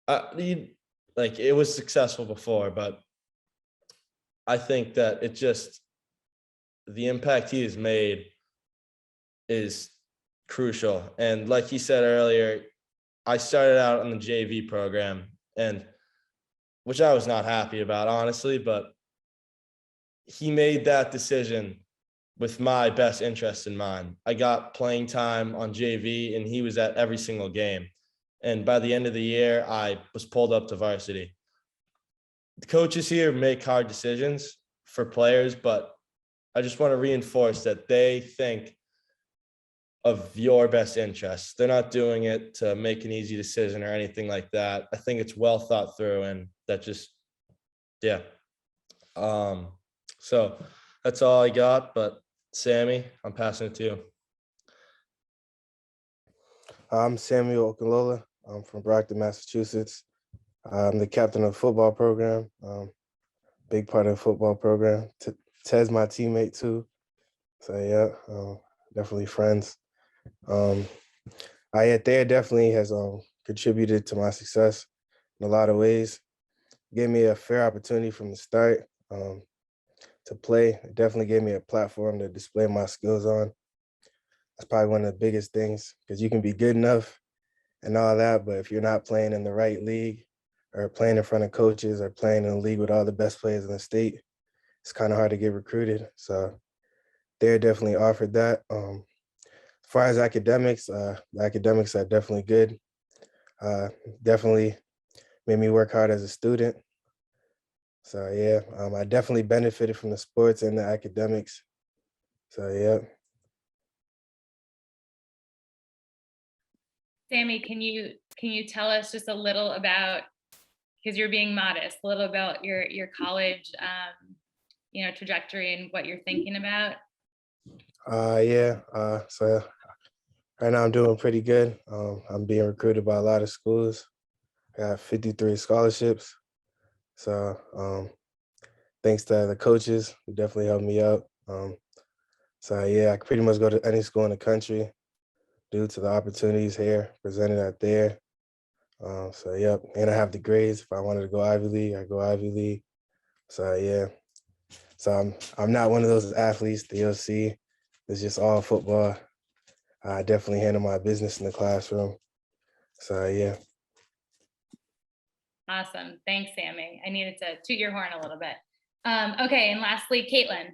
Speaker 10: it was successful before, but I think that the impact he has made is crucial. And like he said earlier, I started out on the JV program, and which I was not happy about, honestly, but he made that decision with my best interest in mind. I got playing time on JV, and he was at every single game. And by the end of the year, I was pulled up to varsity. The coaches here make hard decisions for players, but I just want to reinforce that they think of your best interests. They're not doing it to make an easy decision or anything like that. I think it's well thought through, and that just, yeah. So that's all I got, but Sammy, I'm passing it to you.
Speaker 11: I'm Samuel Okalola. I'm from Brockton, Massachusetts. I'm the captain of the football program. Big part of the football program. Ted's my teammate too. So yeah, definitely friends. Thayer definitely has contributed to my success in a lot of ways. Gave me a fair opportunity from the start to play. It definitely gave me a platform to display my skills on. That's probably one of the biggest things, because you can be good enough and all that, but if you're not playing in the right league or playing in front of coaches or playing in a league with all the best players in the state, it's kind of hard to get recruited. So they definitely offered that. As far as academics, the academics are definitely good. Definitely made me work hard as a student. So yeah, I definitely benefited from the sports and the academics. So yeah.
Speaker 1: Sammy, can you tell us just a little about, because you're being modest, a little about your college trajectory and what you're thinking about?
Speaker 11: So right now I'm doing pretty good. I'm being recruited by a lot of schools. I got 53 scholarships. So thanks to the coaches who definitely helped me out. So yeah, I can pretty much go to any school in the country due to the opportunities here presented out there. So yep, and I have the grades. If I wanted to go Ivy League, I go Ivy League. So yeah, so I'm not one of those athletes that you'll see. It's just all football. I definitely handle my business in the classroom. So yeah.
Speaker 1: Awesome. Thanks, Sammy. I needed to toot your horn a little bit. Okay, and lastly, Caitlin.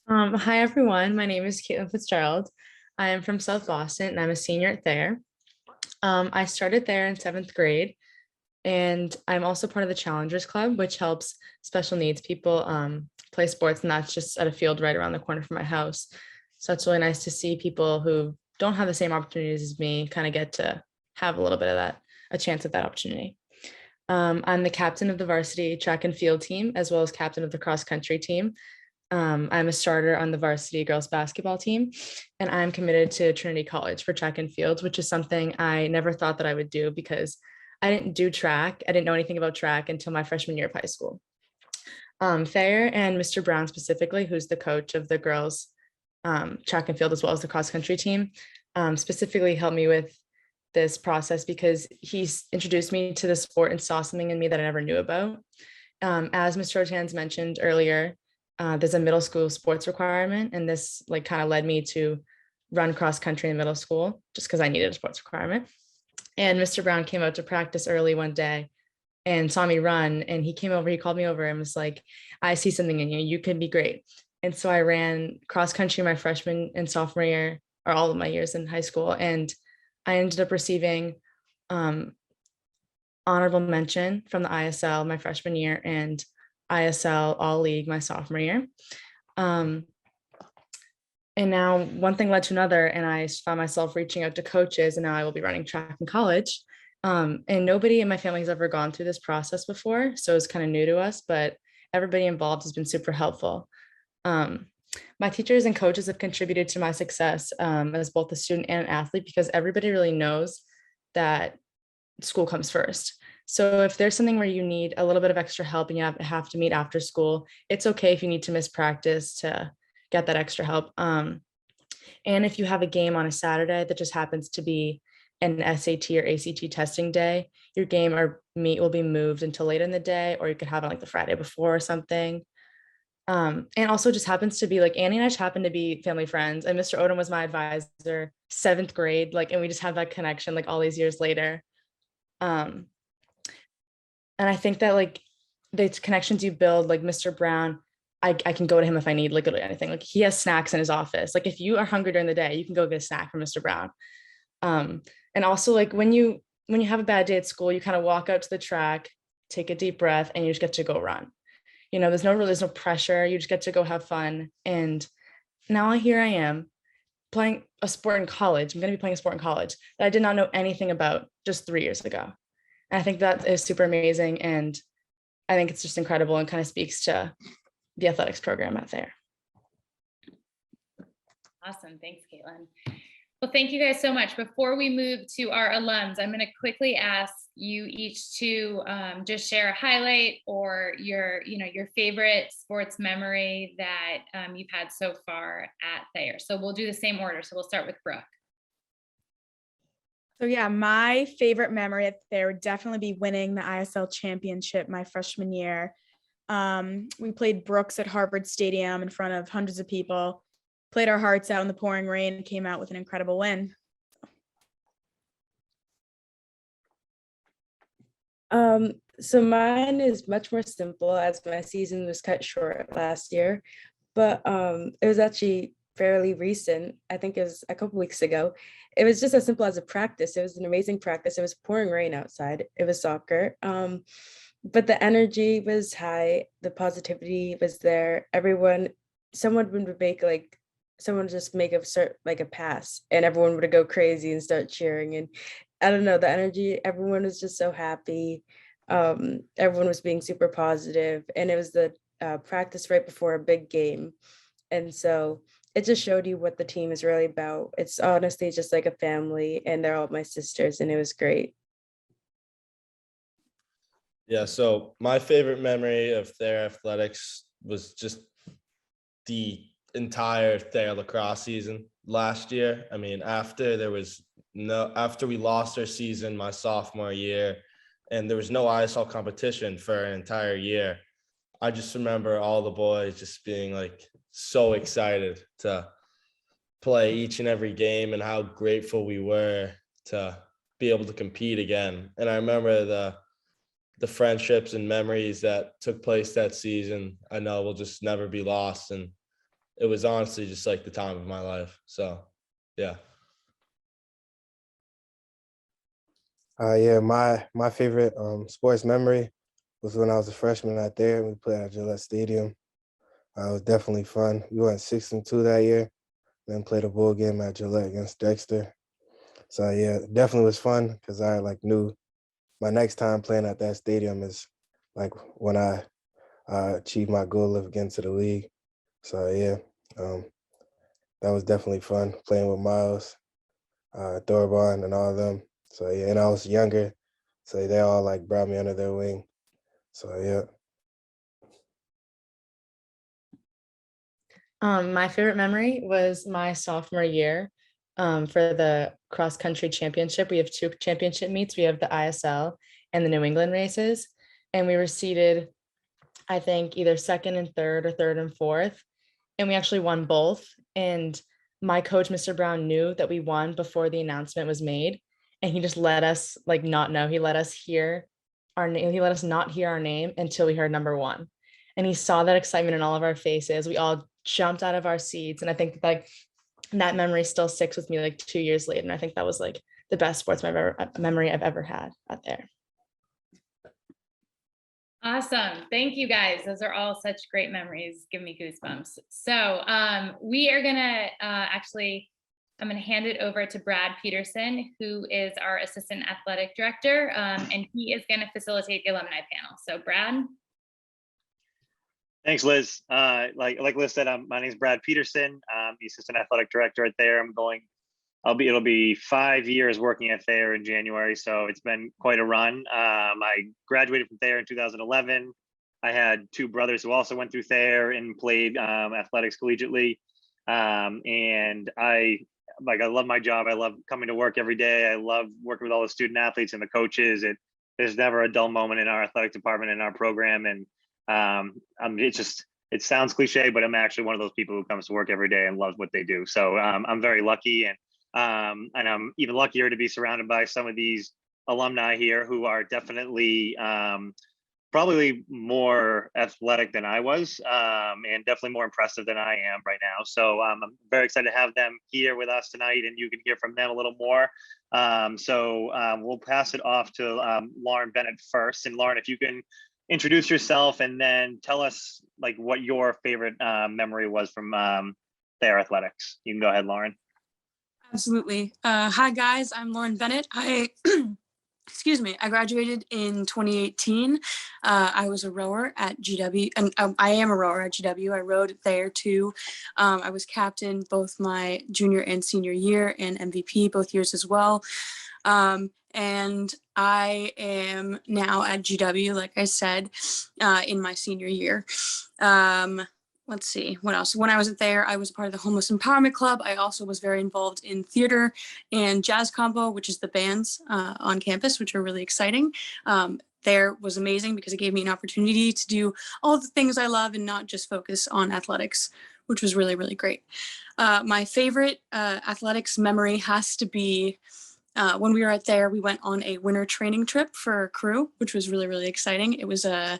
Speaker 12: Hi, everyone. My name is Caitlin Fitzgerald. I am from South Boston, and I'm a senior at Thayer. I started there in 7th grade, and I'm also part of the Challengers Club, which helps special needs people play sports, and that's just at a field right around the corner from my house. So it's really nice to see people who don't have the same opportunities as me kind of get to have a little bit of that, a chance at that opportunity. I'm the captain of the varsity track and field team, as well as captain of the cross country team. I'm a starter on the varsity girls basketball team, and I'm committed to Trinity College for track and field, which is something I never thought that I would do because I didn't do track. I didn't know anything about track until my freshman year of high school. Thayer and Mr. Brown specifically, who's the coach of the girls track and field as well as the cross country team, specifically helped me with this process because he's introduced me to the sport and saw something in me that I never knew about. As Mr. Otans mentioned earlier, there's a middle school sports requirement, and this like kind of led me to run cross country in middle school just because I needed a sports requirement. And Mr. Brown came out to practice early one day and saw me run, and he came over, he called me over and was like, I see something in you, you can be great. And so I ran cross country my freshman and sophomore year, or all of my years in high school, and I ended up receiving honorable mention from the ISL my freshman year and ISL All League my sophomore year. And now one thing led to another, and I found myself reaching out to coaches, and now I will be running track in college. And nobody in my family has ever gone through this process before, so it's kind of new to us, but everybody involved has been super helpful. My teachers and coaches have contributed to my success as both a student and an athlete because everybody really knows that school comes first. So if there's something where you need a little bit of extra help and you have to meet after school, it's okay if you need to miss practice to get that extra help. And if you have a game on a Saturday that just happens to be an SAT or ACT testing day, your game or meet will be moved until later in the day, or you could have it like the Friday before or something. And also just happens to be like Annie and I just happen to be family friends, and Mr. Odom was my advisor 7th grade, like, and we just have that connection like all these years later. And I think that like the connections you build, like Mr. Brown, I can go to him if I need like anything. Like he has snacks in his office. Like if you are hungry during the day, you can go get a snack from Mr. Brown. And also like when you have a bad day at school, you kind of walk out to the track, take a deep breath, and you just get to go run. You know, there's no pressure. You just get to go have fun. And now here I am playing a sport in college. I'm going to be playing a sport in college that I did not know anything about just 3 years ago. And I think that is super amazing. And I think it's just incredible and kind of speaks to the athletics program out there.
Speaker 1: Awesome. Thanks, Caitlin. Well, thank you guys so much. Before we move to our alums, I'm going to quickly ask you each to just share a highlight or your favorite sports memory that you've had so far at Thayer. So we'll do the same order. So we'll start with Brooke.
Speaker 8: So yeah, my favorite memory at Thayer would definitely be winning the ISL championship my freshman year. We played Brooks at Harvard Stadium in front of hundreds of people, played our hearts out in the pouring rain, and came out with an incredible win.
Speaker 9: So mine is much more simple as my season was cut short last year, but it was actually fairly recent. I think it was a couple weeks ago. It was just as simple as a practice. It was an amazing practice. It was pouring rain outside. It was soccer. But the energy was high. The positivity was there. Someone would just make a pass and everyone would go crazy and start cheering. And I don't know, the energy, everyone was just so happy. Everyone was being super positive, and it was the practice right before a big game. And so it just showed you what the team is really about. It's honestly just like a family, and they're all my sisters, and it was great.
Speaker 10: Yeah, so my favorite memory of Thayer athletics was just the entire Thayer lacrosse season last year. I mean, after there was no, after we lost our season my sophomore year, and there was no ISL competition for an entire year, I just remember all the boys just being like so excited to play each and every game and how grateful we were to be able to compete again. And I remember the friendships and memories that took place that season, I know will just never be lost. And it was honestly just like the time of my life. So, yeah.
Speaker 11: Yeah, my favorite sports memory was when I was a freshman out there. We played at Gillette Stadium. It was definitely fun. We went 6-2 that year, then played a bowl game at Gillette against Dexter. So yeah, it definitely was fun because I like knew my next time playing at that stadium is like when I achieved my goal of getting to the league. So yeah, that was definitely fun playing with Miles, Thorban, and all of them. So yeah, and I was younger, so they all like brought me under their wing. So yeah.
Speaker 12: My favorite memory was my sophomore year. For the cross country championship, we have 2 championship meets. We have the ISL and the New England races, and we were seated, I think, either second and third or third and fourth, and we actually won both. And my coach, Mr. Brown, knew that we won before the announcement was made, and he just let us like not know. He let us hear our name. He let us not hear our name until we heard number 1, and he saw that excitement in all of our faces. We all jumped out of our seats, and I think like that memory still sticks with me like 2 years later. And I think that was like the best sports memory I've ever had out there.
Speaker 1: Awesome. Thank you guys. Those are all such great memories. Give me goosebumps. So we are going to I'm going to hand it over to Brad Peterson, who is our Assistant Athletic Director, and he is going to facilitate the alumni panel. So Brad.
Speaker 13: Thanks, Liz. Like Liz said, my name is Brad Peterson. I'm the Assistant Athletic Director at Thayer. It'll be 5 years working at Thayer in January, so it's been quite a run. I graduated from Thayer in 2011. I had 2 brothers who also went through Thayer and played athletics collegiately. And I love my job. I love coming to work every day. I love working with all the student athletes and the coaches. There's never a dull moment in our athletic department, in our program. And it sounds cliche, but I'm actually one of those people who comes to work every day and loves what they do. So I'm very lucky, and I'm even luckier to be surrounded by some of these alumni here who are definitely probably more athletic than I was, and definitely more impressive than I am right now. So I'm very excited to have them here with us tonight, and you can hear from them a little more. We'll pass it off to Lauren Bennett first. And Lauren, if you can introduce yourself and then tell us like what your favorite memory was from Thayer athletics. You can go ahead, Lauren.
Speaker 14: Absolutely. Hi guys, I'm Lauren Bennett. Excuse me, I graduated in 2018. I was a rower at GW, and I am a rower at GW. I rowed at Thayer too. I was captain both my junior and senior year, and MVP both years as well. And I am now at GW, like I said, in my senior year. Let's see, what else? When I was there, I was part of the Homeless Empowerment Club. I also was very involved in theater and jazz combo, which is the bands on campus, which are really exciting. There was amazing because it gave me an opportunity to do all the things I love and not just focus on athletics, which was really, really great. My favorite athletics memory has to be when we were at Thayer, we went on a winter training trip for crew, which was really, really exciting. It was I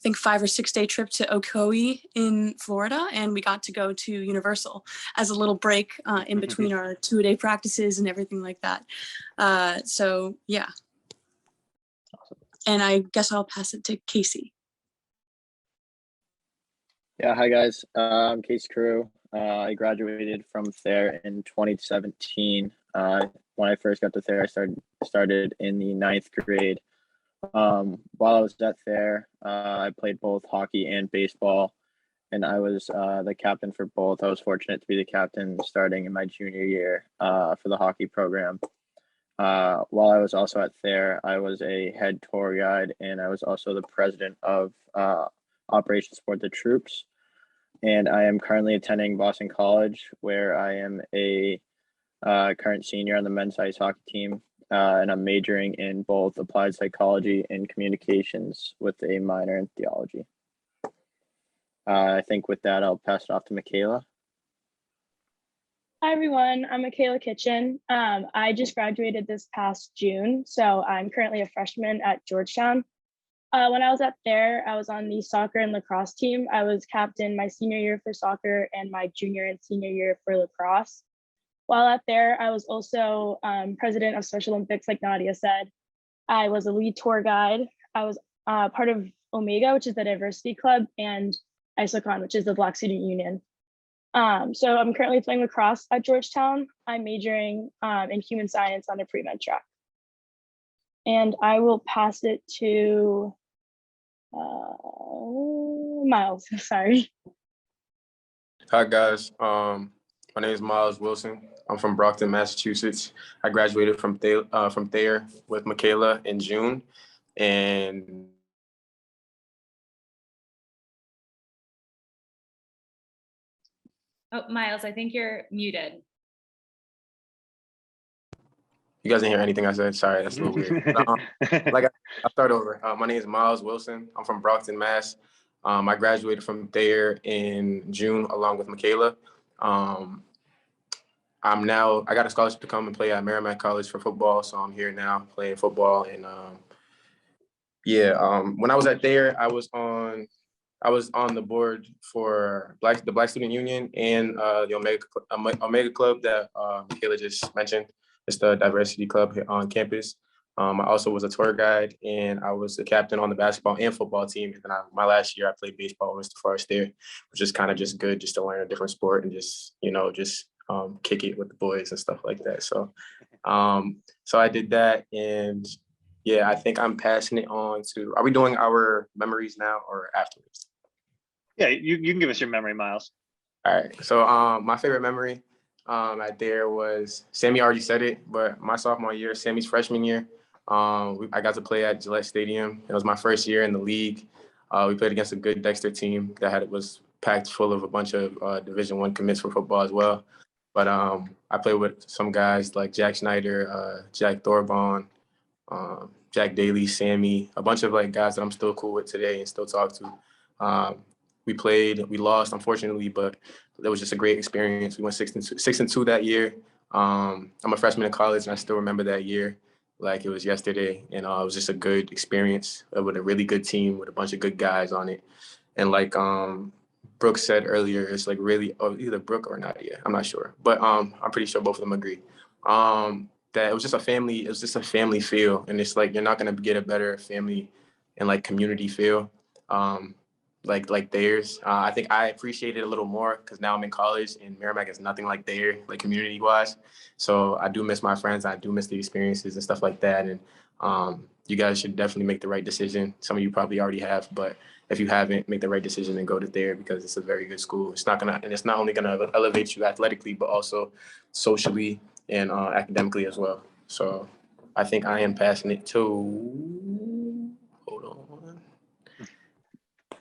Speaker 14: think 5 or 6 day trip to Ocoee in Florida, and we got to go to Universal as a little break in between our 2-a-day practices and everything like that. So yeah. And I guess I'll pass it to Casey.
Speaker 15: Yeah, hi guys. I'm Casey Crew. I graduated from Thayer in 2017. When I first got to Thayer, I started in the 9th grade. While I was at Thayer, I played both hockey and baseball, and I was the captain for both. I was fortunate to be the captain starting in my junior year for the hockey program. While I was also at Thayer, I was a head tour guide, and I was also the president of Operation Support the Troops. And I am currently attending Boston College, where I am a current senior on the men's ice hockey team, and I'm majoring in both applied psychology and communications with a minor in theology. I think with that, I'll pass it off to Michaela.
Speaker 16: Hi everyone, I'm Michaela Kitchen. I just graduated this past June, so I'm currently a freshman at Georgetown. When I was at Thayer, I was on the soccer and lacrosse team. I was captain my senior year for soccer and my junior and senior year for lacrosse. While at Thayer, I was also president of Special Olympics, like Nadia said. I was a lead tour guide. I was part of Omega, which is the diversity club, and ISOCON, which is the Black Student Union. So I'm currently playing lacrosse at Georgetown. I'm majoring in human science on a pre-med track. And I will pass it to Miles, sorry.
Speaker 17: Hi guys, my name is Miles Wilson. I'm from Brockton, Massachusetts. I graduated from Thayer with Michaela in June, and
Speaker 1: Oh, Miles, I think you're muted.
Speaker 17: you guys didn't hear anything I said. Sorry, that's a little weird. I'll start over. My name is Miles Wilson. I'm from Brockton, Mass. I graduated from Thayer in June along with Michaela. I got a scholarship to come and play at Merrimack College for football, so I'm here now playing football. And when I was at Thayer, I was on the board for the Black Student Union and the Omega Club that Michaela just mentioned. It's the diversity club here on campus. I also was a tour guide, and I was the captain on the basketball and football team. And then my last year, I played baseball with Mr. Forrest there, which is kind of just good just to learn a different sport and just kick it with the boys and stuff like that. So I did that, and yeah, I think I'm passing it on to. Are we doing our memories now or afterwards?
Speaker 13: Yeah, you can give us your memory, Miles.
Speaker 17: All right. So my favorite memory at Thayer was, Sammy already said it, but my sophomore year, Sammy's freshman year, I got to play at Gillette Stadium. It was my first year in the league. We played against a good Dexter team that was packed full of a bunch of Division I commits for football as well. But I played with some guys like Jack Schneider, Jack Thorbaugh, Jack Daly, Sammy, a bunch of guys that I'm still cool with today and still talk to. We lost, unfortunately, but that was just a great experience. We went 6-2 that year. I'm a freshman in college, and I still remember that year like it was yesterday. And it was just a good experience with a really good team with a bunch of good guys on it. And like Brooke said earlier, it's really either Brooke or Nadia. I'm not sure, but I'm pretty sure both of them agree. That it was just a family. It was just a family feel, and it's you're not gonna get a better family and community feel. Like theirs. I think I appreciate it a little more because now I'm in college and Merrimack is nothing like Thayer, community wise. So I do miss my friends. I do miss the experiences and stuff like that. And you guys should definitely make the right decision. Some of you probably already have, but if you haven't, make the right decision and go to Thayer because it's a very good school. It's not only gonna elevate you athletically, but also socially and academically as well. So I think I am passing it to, hold on.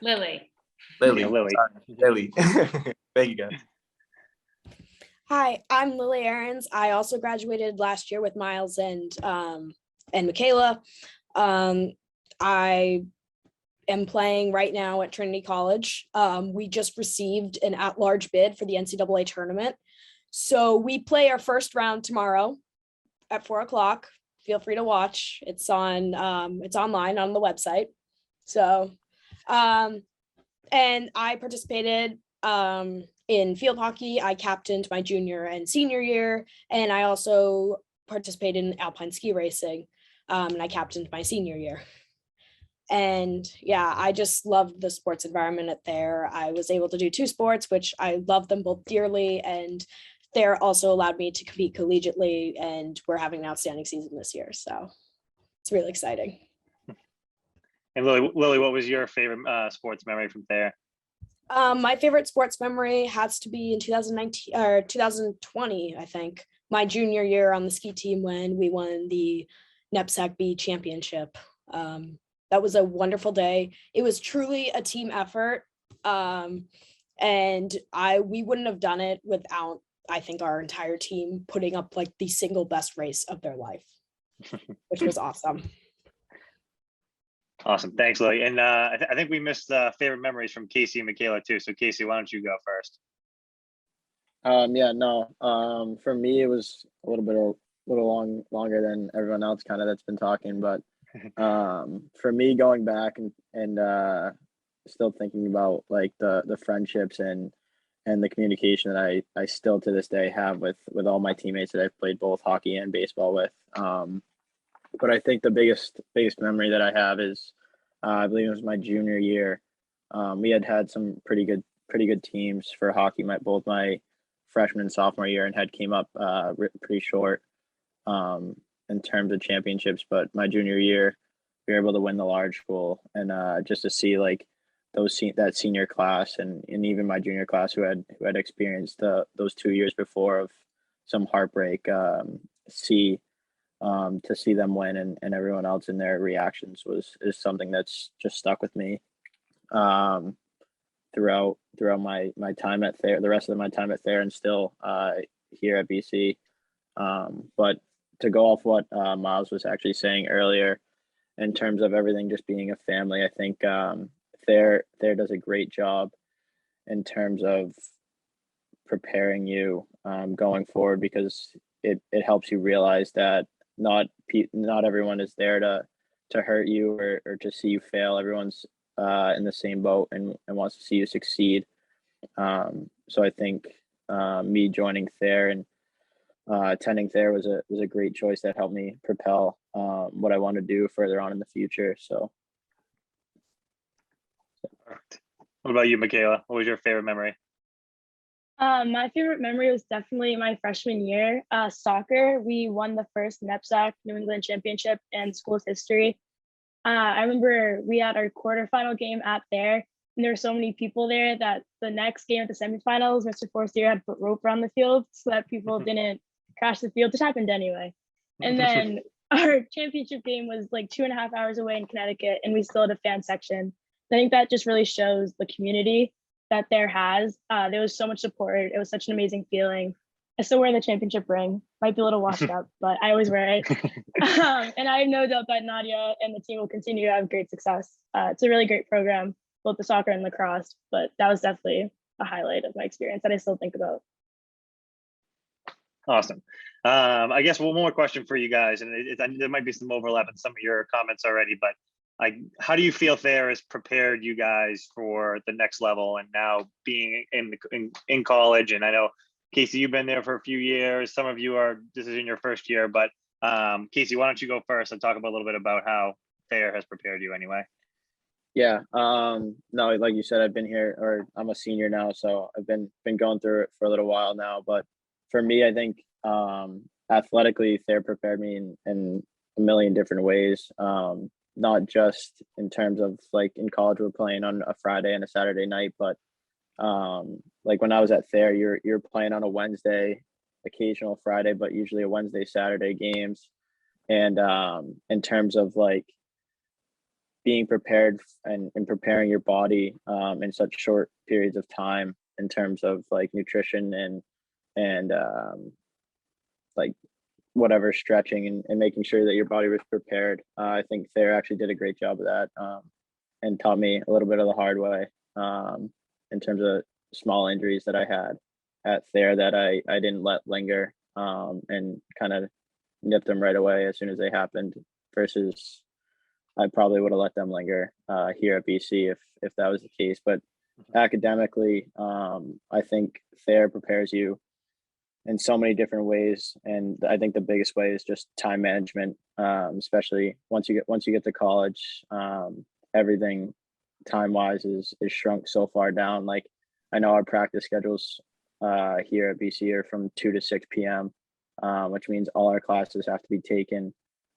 Speaker 1: Lily.
Speaker 17: Lily.
Speaker 13: Yeah, Lily.
Speaker 17: Sorry. Lily. Thank you, guys.
Speaker 18: Hi, I'm Lily Aarons. I also graduated last year with Miles and Michaela. I am playing right now at Trinity College. We just received an at-large bid for the NCAA tournament. So we play our first round tomorrow at 4:00. Feel free to watch. It's online on the website. So, and I participated in field hockey. I captained my junior and senior year, and I also participated in alpine ski racing, and I captained my senior year. And yeah, I just loved the sports environment at Thayer. I was able to do 2 sports, which I love them both dearly, and Thayer also allowed me to compete collegiately, and we're having an outstanding season this year. So it's really exciting.
Speaker 13: And Lily, what was your favorite sports memory from Thayer?
Speaker 18: My favorite sports memory has to be in 2019 or 2020, I think, my junior year on the ski team when we won the NEPSAC B championship. That was a wonderful day. It was truly a team effort. And we wouldn't have done it without I think our entire team putting up like the single best race of their life, which was awesome.
Speaker 13: Awesome. Thanks, Lily. And I think we missed favorite memories from Casey and Michaela too. So Casey, why don't you go first?
Speaker 15: Yeah, no. For me, it was a little longer than everyone else kind of that's been talking, but for me, going back and still thinking about like the friendships and the communication that I still to this day have with all my teammates that I've played both hockey and baseball with. But I think the biggest memory that I have is I believe it was my junior year. We had some pretty good teams for hockey. Both my freshman and sophomore year, and had came up pretty short in terms of championships. But my junior year, we were able to win the large school, and just to see like that senior class and even my junior class who had experienced those 2 years before of some heartbreak, to see them win and everyone else in their reactions is something that's just stuck with me throughout my time at Thayer, the rest of my time at Thayer, and still here at BC. But to go off what Miles was actually saying earlier, in terms of everything just being a family, I think Thayer does a great job in terms of preparing you going forward, because it helps you realize that not everyone is there to hurt you or to see you fail. Everyone's in the same boat and wants to see you succeed. So I think me joining Thayer and attending Thayer was a great choice that helped me propel what I want to do further on in the future. So.
Speaker 13: What about you, Michaela? What was your favorite memory?
Speaker 16: My favorite memory was definitely my freshman year. Soccer, we won the first NEPSAC New England Championship in school's history. I remember we had our quarterfinal game at Thayer, and there were so many people there that the next game at the semifinals, Mr. Forstier had put rope around the field so that people didn't crash the field, which happened anyway. And then our championship game was like 2.5 hours away in Connecticut, and we still had a fan section. I think that just really shows the community that Thayer has. There was so much support. It was such an amazing feeling. I still wear the championship ring. Might be a little washed up, but I always wear it. And I have no doubt that Nadia and the team will continue to have great success. It's a really great program, both the soccer and lacrosse, but that was definitely a highlight of my experience that I still think about.
Speaker 13: Awesome. I guess one more question for you guys, and there might be some overlap in some of your comments already, but how do you feel Thayer has prepared you guys for the next level and now being in college? And I know, Casey, you've been there for a few years. Some of you this is in your first year, but Casey, why don't you go first and talk a little bit about how Thayer has prepared you anyway?
Speaker 15: Yeah, no, like you said, I've been here, or I'm a senior now, so I've been going through it for a little while now. But for me, I think athletically, Thayer prepared me in a million different ways. Not just in terms of like in college, we're playing on a Friday and a Saturday night, but like when I was at Thayer, you're playing on a Wednesday, occasional Friday, but usually a Wednesday, Saturday games. And in terms of like being prepared and preparing your body in such short periods of time, in terms of like nutrition and like whatever, stretching and making sure that your body was prepared. I think Thayer actually did a great job of that and taught me a little bit of the hard way in terms of small injuries that I had at Thayer that I didn't let linger and kind of nipped them right away as soon as they happened, versus I probably would have let them linger here at BC if that was the case. But academically, I think Thayer prepares you in so many different ways, and I think the biggest way is just time management, especially once you get to college. Everything time wise is shrunk so far down. Like I know our practice schedules here at BC are from 2 to 6 p.m., which means all our classes have to be taken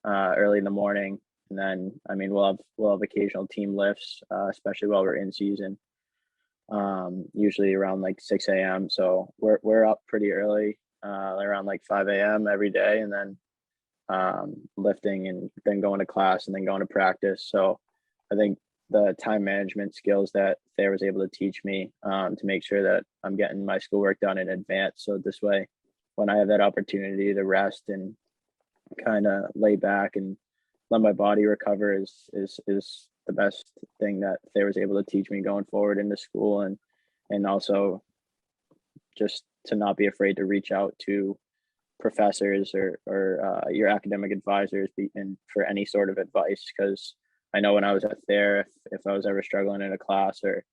Speaker 15: early in the morning, and then I mean we'll have occasional team lifts, especially while we're in season. Usually around like 6 a.m. So we're up pretty early, around like 5 a.m. every day, and then lifting and then going to class and then going to practice. So I think the time management skills that Thayer was able to teach me, to make sure that I'm getting my schoolwork done in advance. So this way, when I have that opportunity to rest and kind of lay back and let my body recover is the best thing that Thayer was able to teach me going forward into school, and also just to not be afraid to reach out to professors or your academic advisors and for any sort of advice. Because I know when I was at Thayer, if I was ever struggling in a class or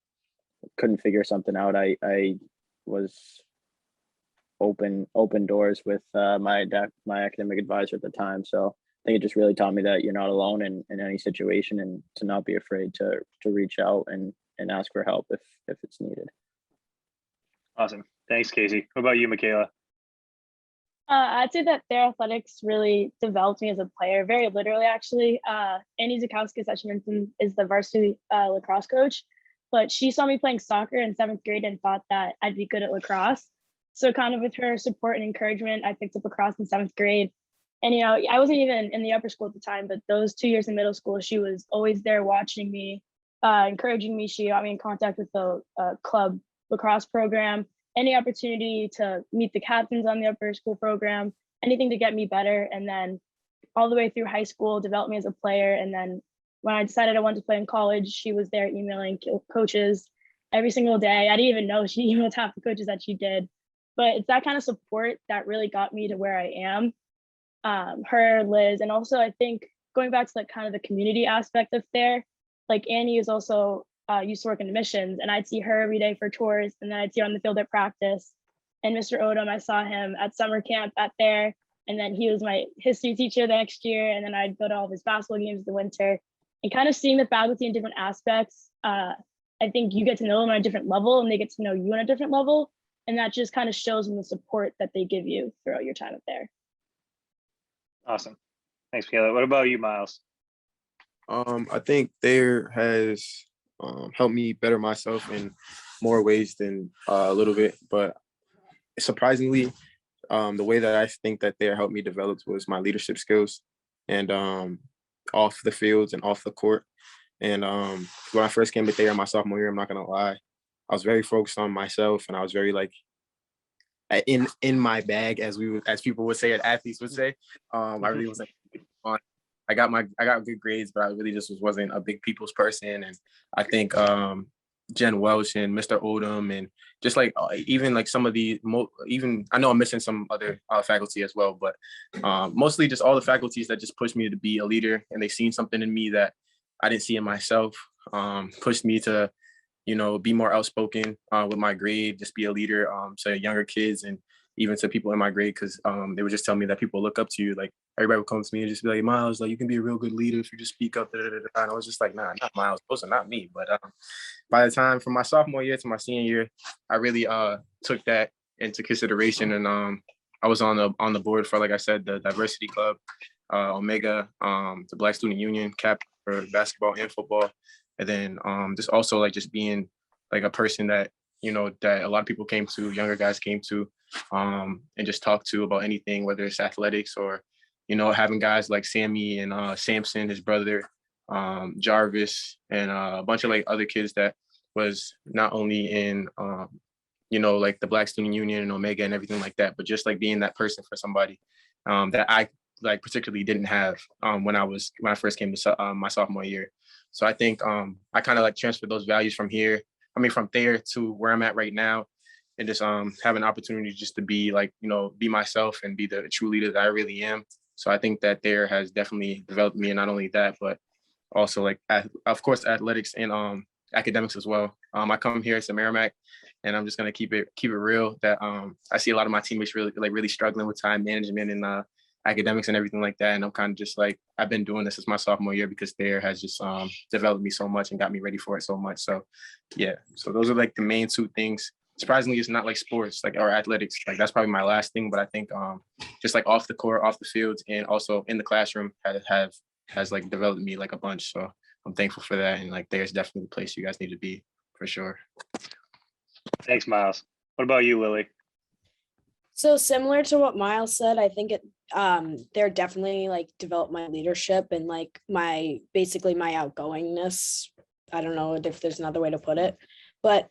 Speaker 15: couldn't figure something out, I was open doors with my academic advisor at the time. So I think it just really taught me that you're not alone in any situation, and to not be afraid to reach out and ask for help if it's needed.
Speaker 13: Awesome. Thanks, Casey. What about you, Michaela?
Speaker 16: I'd say that their athletics really developed me as a player, very literally, actually. Annie Zukowski, as she mentioned, is the varsity lacrosse coach, but she saw me playing soccer in 7th grade and thought that I'd be good at lacrosse. So kind of with her support and encouragement, I picked up lacrosse in 7th grade. And, you know, I wasn't even in the upper school at the time, but those 2 years in middle school, she was always there watching me, encouraging me. She got me in contact with the club lacrosse program, any opportunity to meet the captains on the upper school program, anything to get me better. And then all the way through high school, developed me as a player. And then when I decided I wanted to play in college, she was there emailing coaches every single day. I didn't even know she emailed half the coaches that she did. But it's that kind of support that really got me to where I am. Her, Liz, and also I think going back to like kind of the community aspect of there, like Annie is also used to work in admissions, and I'd see her every day for tours, and then I'd see her on the field at practice. And Mr. Odom, I saw him at summer camp at there, and then he was my history teacher the next year, and then I'd go to all of his basketball games in the winter. And kind of seeing the faculty in different aspects, I think you get to know them on a different level, and they get to know you on a different level. And that just kind of shows them the support that they give you throughout your time up there.
Speaker 13: Awesome. Thanks, Michaela. What about you, Miles?
Speaker 17: I think Thayer has helped me better myself in more ways than a little bit, but surprisingly, the way that I think that Thayer helped me develop was my leadership skills, and off the fields and off the court. And when I first came to Thayer my sophomore year, I'm not gonna lie, I was very focused on myself, and I was very like in my bag, as people would say, as athletes would say. I really was like I got good grades, but I really just wasn't a big people's person. And I think Jen Welsh and Mr. Odom and just like even like some of the even I know I'm missing some other faculty as well, but mostly just all the faculties that just pushed me to be a leader, and they seen something in me that I didn't see in myself, pushed me to, you know, be more outspoken with my grade, just be a leader to younger kids and even to people in my grade, because they would just tell me that people look up to you. Like everybody would come to me and just be like, Miles, like you can be a real good leader if you just speak up. And I was just like, nah, not Miles, those are not me. But by the time from my sophomore year to my senior year, I really took that into consideration, and I was on the board for, like I said, the diversity club, Omega, the Black Student Union, captain for basketball and football. And then just also like just being like a person that, you know, that a lot of people came to, younger guys came to, and just talk to about anything, whether it's athletics or, you know, having guys like Sammy and Samson, his brother, Jarvis, and a bunch of like other kids that was not only in, you know, like the Black Student Union and Omega and everything like that, but just like being that person for somebody that I like particularly didn't have when I first came to my sophomore year. So I think I kind of like transferred those values from Thayer to where I'm at right now, and just have an opportunity just to be like, you know, be myself and be the true leader that I really am. So I think that Thayer has definitely developed me, and not only that, but also like, of course, athletics and academics as well. I come here to Merrimack, and I'm just gonna keep it real that I see a lot of my teammates really struggling with time management and academics and everything like that. And I'm kind of just like, I've been doing this since my sophomore year because Thayer has just developed me so much and got me ready for it so much. So yeah, so those are like the main two things. Surprisingly, it's not like sports like or athletics. Like that's probably my last thing, but I think just like off the court, off the fields, and also in the classroom has like developed me like a bunch. So I'm thankful for that. And like Thayer's definitely the place you guys need to be for sure.
Speaker 13: Thanks, Miles. What about you, Lily?
Speaker 18: So similar to what Miles said, I think they're definitely like developed my leadership and like my outgoingness I don't know if there's another way to put it, but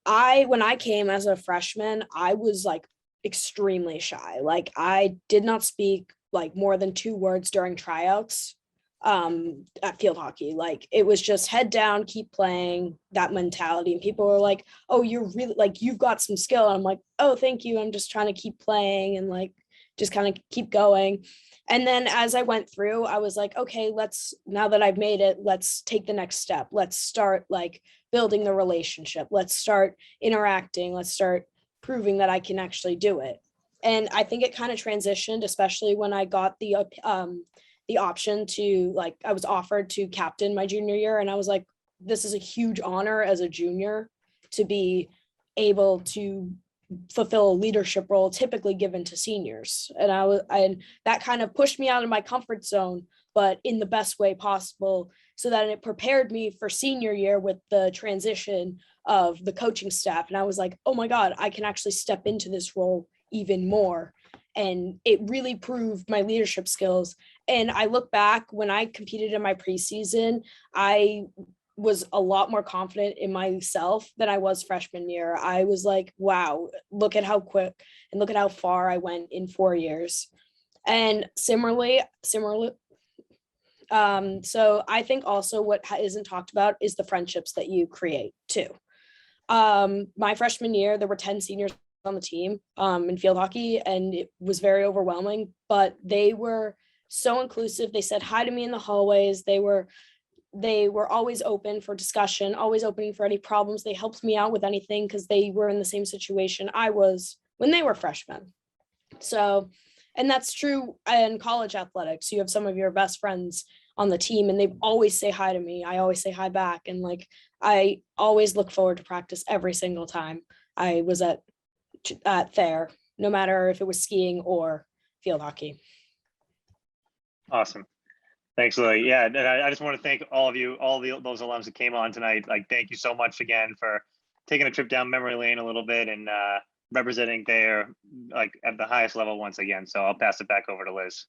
Speaker 18: when I came as a freshman, I was like extremely shy. Like I did not speak like more than 2 words during tryouts at field hockey. Like it was just head down, keep playing, that mentality. And people were like, oh, you're really like, you've got some skill. And I'm like, oh, thank you. I'm just trying to keep playing and like just kind of keep going. And then as I went through, I was like, okay, now that I've made it, let's take the next step. Let's start like building the relationship. Let's start interacting. Let's start proving that I can actually do it. And I think it kind of transitioned, especially when I got the option to like, I was offered to captain my junior year. And I was like, this is a huge honor as a junior to be able to fulfill a leadership role typically given to seniors. And that kind of pushed me out of my comfort zone, but in the best way possible, so that it prepared me for senior year with the transition of the coaching staff. And I was like, oh my God, I can actually step into this role even more. And it really proved my leadership skills. And I look back when I competed in my preseason, I was a lot more confident in myself than I was freshman year. I was like, wow, look at how quick and look at how far I went in 4 years. And similarly, so I think also what isn't talked about is the friendships that you create too. My freshman year, there were 10 seniors on the team in field hockey, and it was very overwhelming, but they were so inclusive. They said hi to me in the hallways. They were always open for discussion, always opening for any problems. They helped me out with anything because they were in the same situation I was when they were freshmen. So, and that's true in college athletics. You have some of your best friends on the team and they always say hi to me. I always say hi back. And like, I always look forward to practice every single time I was at Thayer, no matter if it was skiing or field hockey.
Speaker 13: Awesome. Thanks, Lily. Yeah, and I just want to thank all of you, those alums that came on tonight. Like, thank you so much again for taking a trip down memory lane a little bit and representing Thayer like at the highest level once again. So I'll pass it back over to Liz.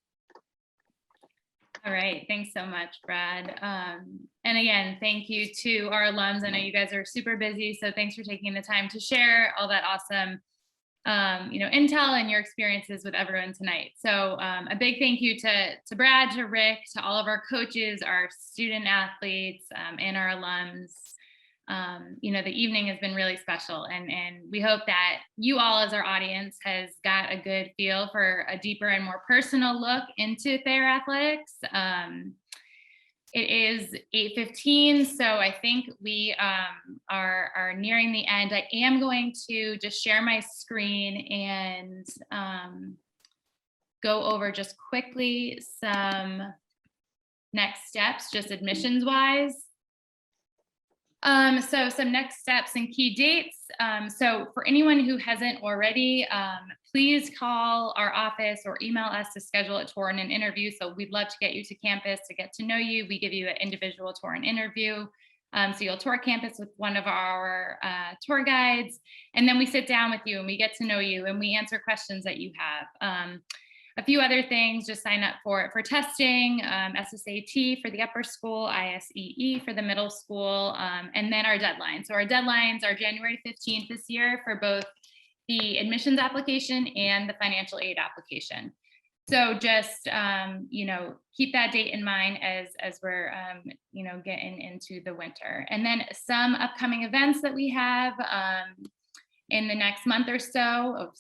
Speaker 1: All right, thanks so much, Brad. And again, thank you to our alums. I know you guys are super busy, so thanks for taking the time to share all that awesome intel and your experiences with everyone tonight. So a big thank you to Brad, to Rick, to all of our coaches, our student athletes, and our alums. The evening has been really special, and we hope that you all as our audience has got a good feel for a deeper and more personal look into Thayer athletics. It is 8:15, so I think we are nearing the end. I am going to just share my screen and go over just quickly some next steps, just admissions wise. So some next steps and key dates. So for anyone who hasn't already, please call our office or email us to schedule a tour and an interview. So we'd love to get you to campus to get to know you. We give you an individual tour and interview. So you'll tour campus with one of our tour guides, and then we sit down with you and we get to know you and we answer questions that you have. A few other things, just sign up for testing, SSAT for the upper school, ISEE for the middle school, and then our deadline. So our deadlines are January 15th this year for both the admissions application and the financial aid application. So just, keep that date in mind as we're, getting into the winter. And then some upcoming events that we have in the next month or so.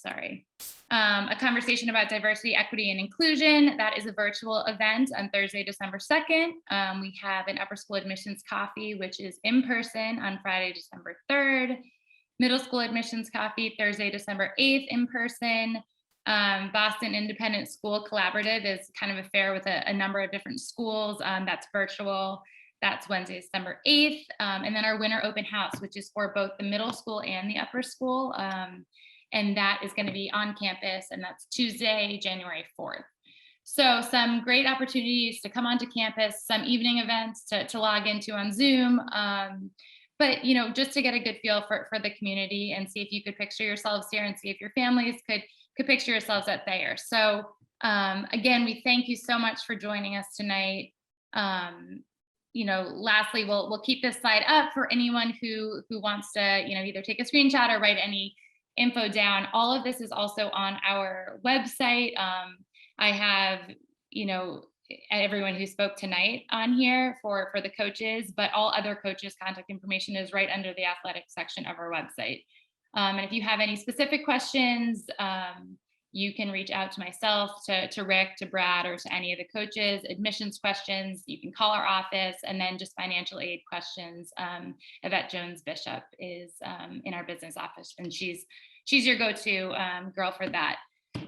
Speaker 1: A conversation about diversity, equity, and inclusion. That is a virtual event on Thursday, December 2nd. We have an upper school admissions coffee, which is in person on Friday, December 3rd. Middle school admissions coffee, Thursday, December 8th, in person. Boston Independent School Collaborative is kind of a fair with a number of different schools. That's virtual. That's Wednesday, December 8th. And then our winter open house, which is for both the middle school and the upper school. And that is going to be on campus, and that's Tuesday, January 4th. So some great opportunities to come onto campus, some evening events to log into on Zoom. But, just to get a good feel for the community and see if you could picture yourselves here and see if your families could picture yourselves at Thayer. So again, we thank you so much for joining us tonight. lastly, we'll keep this slide up for anyone who wants to, either take a screenshot or write any info down. All of this is also on our website. I have, everyone who spoke tonight on here for the coaches, but all other coaches' contact information is right under the athletics section of our website. And if you have any specific questions, you can reach out to myself, to Rick, to Brad, or to any of the coaches. Admissions questions, you can call our office, and then just financial aid questions. Yvette Jones Bishop is in our business office, and she's your go-to girl for that.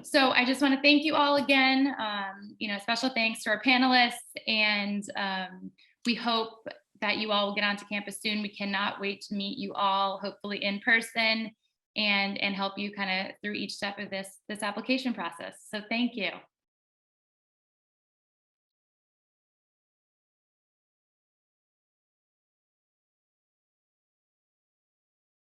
Speaker 1: So I just want to thank you all again. Special thanks to our panelists, and we hope that you all will get onto campus soon. We cannot wait to meet you all, hopefully in person, and help you kind of through each step of this application process. So thank you.